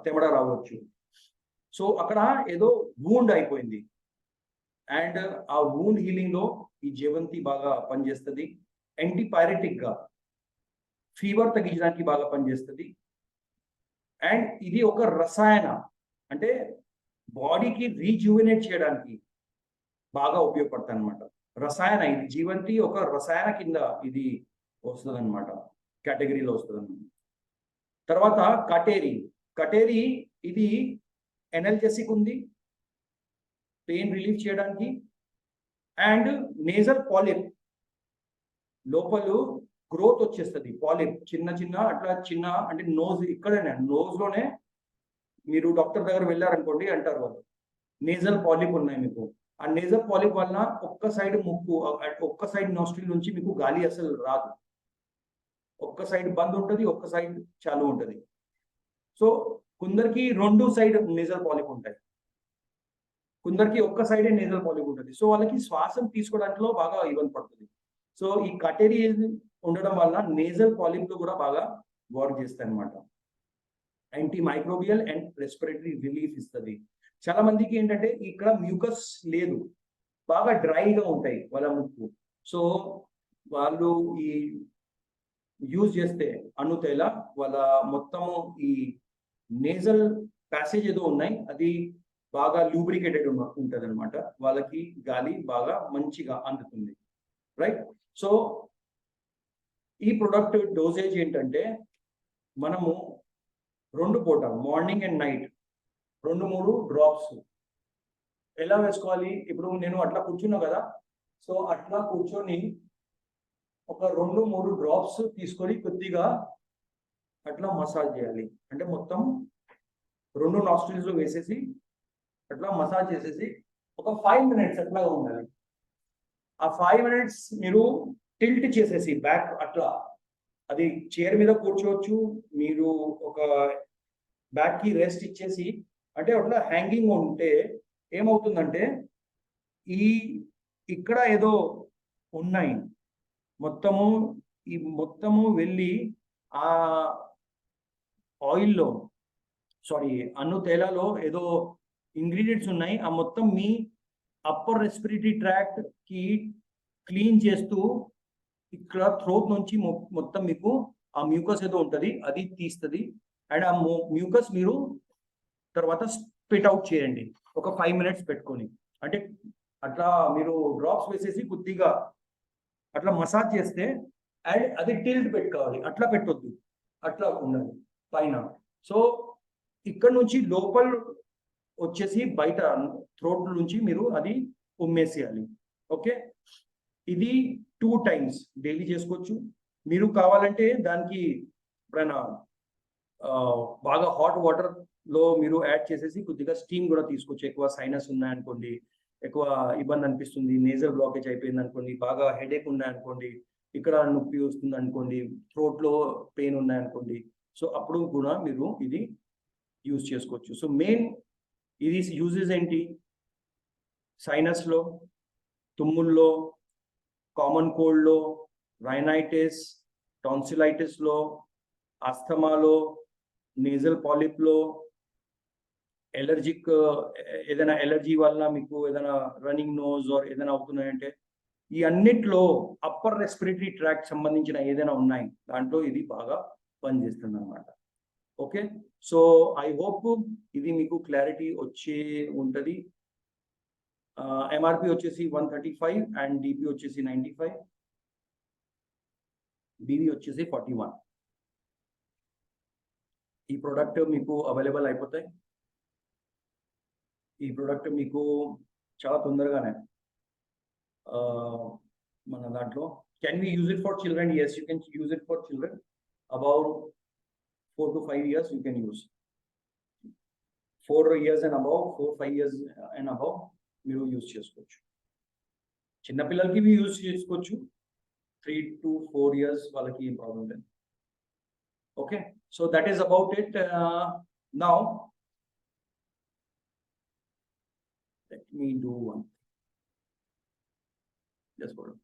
తెమడ రావచ్చు. సో అక్కడ ఏదో వూండ్ అయిపోయింది. అండ్ ఆ వూండ్ హీలింగ్ లో ఈ జీవంతి బాగా పనిచేస్తుంది. యాంటీపైరెటిక్ గా ఫీవర్ తగ్గించడానికి బాగా పనిచేస్తుంది. అండ్ ఇది ఒక రసాయన, అంటే బాడీకి రీజ్యూవినేట్ చేయడానికి బాగా ఉపయోగపడుతుంది అనమాట. రసాయన, ఇది జీవంతి ఒక రసాయన కింద ఇది వస్తుంది అనమాట, కేటగిరీలో వస్తుంది అనమాట. తర్వాత కటేరి ఇది ఎనర్జెసిక్ ఉంది, పెయిన్ రిలీఫ్ చేయడానికి. అండ్ నేజల్ పాలిప్, లోపల గ్రోత్ వచ్చేస్తుంది, పాలిప్ చిన్న అట్లా అంటే నోజ్, ఇక్కడనే నోజ్ లోనే మీరు డాక్టర్ దగ్గర వెళ్ళారనుకోండి, అంటారు వాళ్ళు నేజల్ పాలిప్ ఉన్నాయి మీకు. ఆ నేజల్ పాలిప్ వలన ఒక్క సైడ్ ముక్కు, ఒక్క సైడ్ నోస్ట్రిల్ నుంచి మీకు గాలి అసలు రాదు, ఒక్క సైడ్ బంద్ ఉంటుంది, ఒక్క సైడ్ చాలు ఉంటుంది. సో కొందరికి రెండు సైడ్ నేజల్ పాలిప్ ఉంటాయి, కొందరికి ఒక్క సైడే నేజల్ పాలిప్ ఉంటుంది. సో వాళ్ళకి శ్వాసం తీసుకోవడంలో బాగా ఇబ్బంది పడుతుంది. సో ఈ కటేరి ఉండడం వల్ల నేజల్ పాలిప్ లో కూడా బాగా వర్క్ చేస్తాయి అనమాట. Anti microbial and respiratory relief ఇస్తుంది. చాలా మందికి ఏంటంటే ఇక్కడ మ్యూకస్ లేదు, బాగా డ్రైగా ఉంటాయి వాళ్ళ ముక్కు. సో వాళ్ళు ఈ యూజ్ చేస్తే తైల వాళ్ళ మొత్తము ఈ నేజల్ ప్యాసేజ్ ఏదో ఉన్నాయి అది బాగా లూబ్రికేటెడ్ ఉంటుంది అనమాట, వాళ్ళకి గాలి బాగా మంచిగా అందుతుంది. రైట్. సో ఈ ప్రొడక్ట్ డోసేజ్ ఏంటంటే మనము 2 పూట మార్నింగ్ అండ్ నైట్ 2-3 డ్రాప్స్ ఎలా వేసుకోవాలి. ఇప్పుడు నేను అట్లా కూర్చున్నా కదా, సో అట్లా కూర్చొని ఒక 2-3 డ్రాప్స్ తీసుకొని కొద్దిగా అట్లా మసాజ్ చేయాలి. అంటే మొత్తం 2 నాస్ట్రిల్స్ లో వేసేసి అట్లా మసాజ్ చేసేసి ఒక 5 మినిట్స్ అట్లా ఉండాలి. ఆ 5 మినిట్స్ మీరు టిల్ట్ చేసేసి బ్యాక్ అట్లా, అది చైర్ మీద కూర్చోవచ్చు, మీరు ఒక బ్యాక్ కి రెస్ట్ ఇచ్చేసి, అంటే అట్లా హ్యాంగింగ్ ఉంటే ఏమవుతుందంటే ఇక్కడ ఏదో ఉన్నాయి మొత్తము వెళ్ళి ఆ ఆయిల్లో, తైలలో ఏదో ఇంగ్రీడియంట్స్ ఉన్నాయి, ఆ మొత్తం మీ అప్పర్ రెస్పిరేటరీ ట్రాక్ట్ కి క్లీన్ చేస్తూ ఇక్కడ థ్రోట్ నుంచి మొత్తం మీకు ఆ మ్యూకస్ ఏదో ఉంటుంది అది తీస్తుంది. అండ్ ఆ మ్యూకస్ మీరు తర్వాత స్పిట్ అవుట్ చేయండి. ఒక 5 minutes పెట్టుకొని, అంటే అట్లా మీరు డ్రాప్స్ వేసేసి కొద్దిగా అట్లా మసాజ్ చేస్తే అండ్ అది టిల్ట్ పెట్టుకోవాలి, అట్లా పెట్టొద్దు, అట్లా ఉండాలి పైన. సో ఇక్కడ నుంచి లోపల వచ్చేసి బయట థ్రోట్ నుంచి మీరు అది ఉమ్మేసేయాలి. ఓకే, ఇది 2 times డైలీ చేసుకోవచ్చు. మీరు కావాలంటే దానికి ఎప్పుడైనా బాగా హాట్ వాటర్ లో మీరు యాడ్ చేసేసి కొద్దిగా స్టీమ్ కూడా తీసుకోవచ్చు. ఎక్కువ సైనస్ ఉన్నాయనుకోండి, ఎక్కువ ఇబ్బంది అనిపిస్తుంది, నేజల్ బ్లాకేజ్ అయిపోయింది అనుకోండి, బాగా హెడేక్ ఉన్నాయనుకోండి, ఇక్కడ నొప్పి వస్తుంది అనుకోండి, థ్రోట్ లో పెయిన్ ఉన్నాయనుకోండి, సో అప్పుడు కూడా మీరు ఇది యూజ్ చేసుకోవచ్చు. సో మెయిన్ ఇది యూజెస్ ఏంటి? సైనస్ లో, తుమ్ముల్లో, కామన్ కోల్డ్ లో, రైనైటిస్, టాన్సిలైటిస్ లో, ఆస్థమాలో, నేజల్ పాలిప్ లో, ఎలర్జిక్ ఏదైనా ఎలర్జీ వల్ల మీకు ఏదైనా రన్నింగ్ నోజ్ ఆర్ ఏదైనా అవుతున్నాయంటే, ఈ అన్నిట్లో అప్పర్ రెస్పిరేటరీ ట్రాక్ట్ సంబంధించిన ఏదైనా ఉన్నాయి, దాంట్లో ఇది బాగా పనిచేస్తుంది అనమాట. ఓకే, సో ఐ హోప్ ఇది మీకు క్లారిటీ వచ్చే ఉంటుంది. ఎంఆర్పి వచ్చేసి 135 అండ్ డిపి వచ్చేసి 95, బివి వచ్చేసి 41. ఈ ప్రోడక్ట్ మీకు అవైలబుల్ అయిపోతాయి. ఈ ప్రోడక్ట్ మీకు చాలా తొందరగానే మన దాంట్లో can we use it for children? yes, you can use it for children about 4 to 5 years. You can use 4 years and above, 4-5 years and above మీరు యూజ్ చేసుకోవచ్చు. చిన్నపిల్లలకి యూజ్ చేసుకోవచ్చు, 3 to 4 years వాళ్ళకి ఏం ప్రాబ్లం లేదు. Okay, so that is about it. Now let me do one. Just hold on.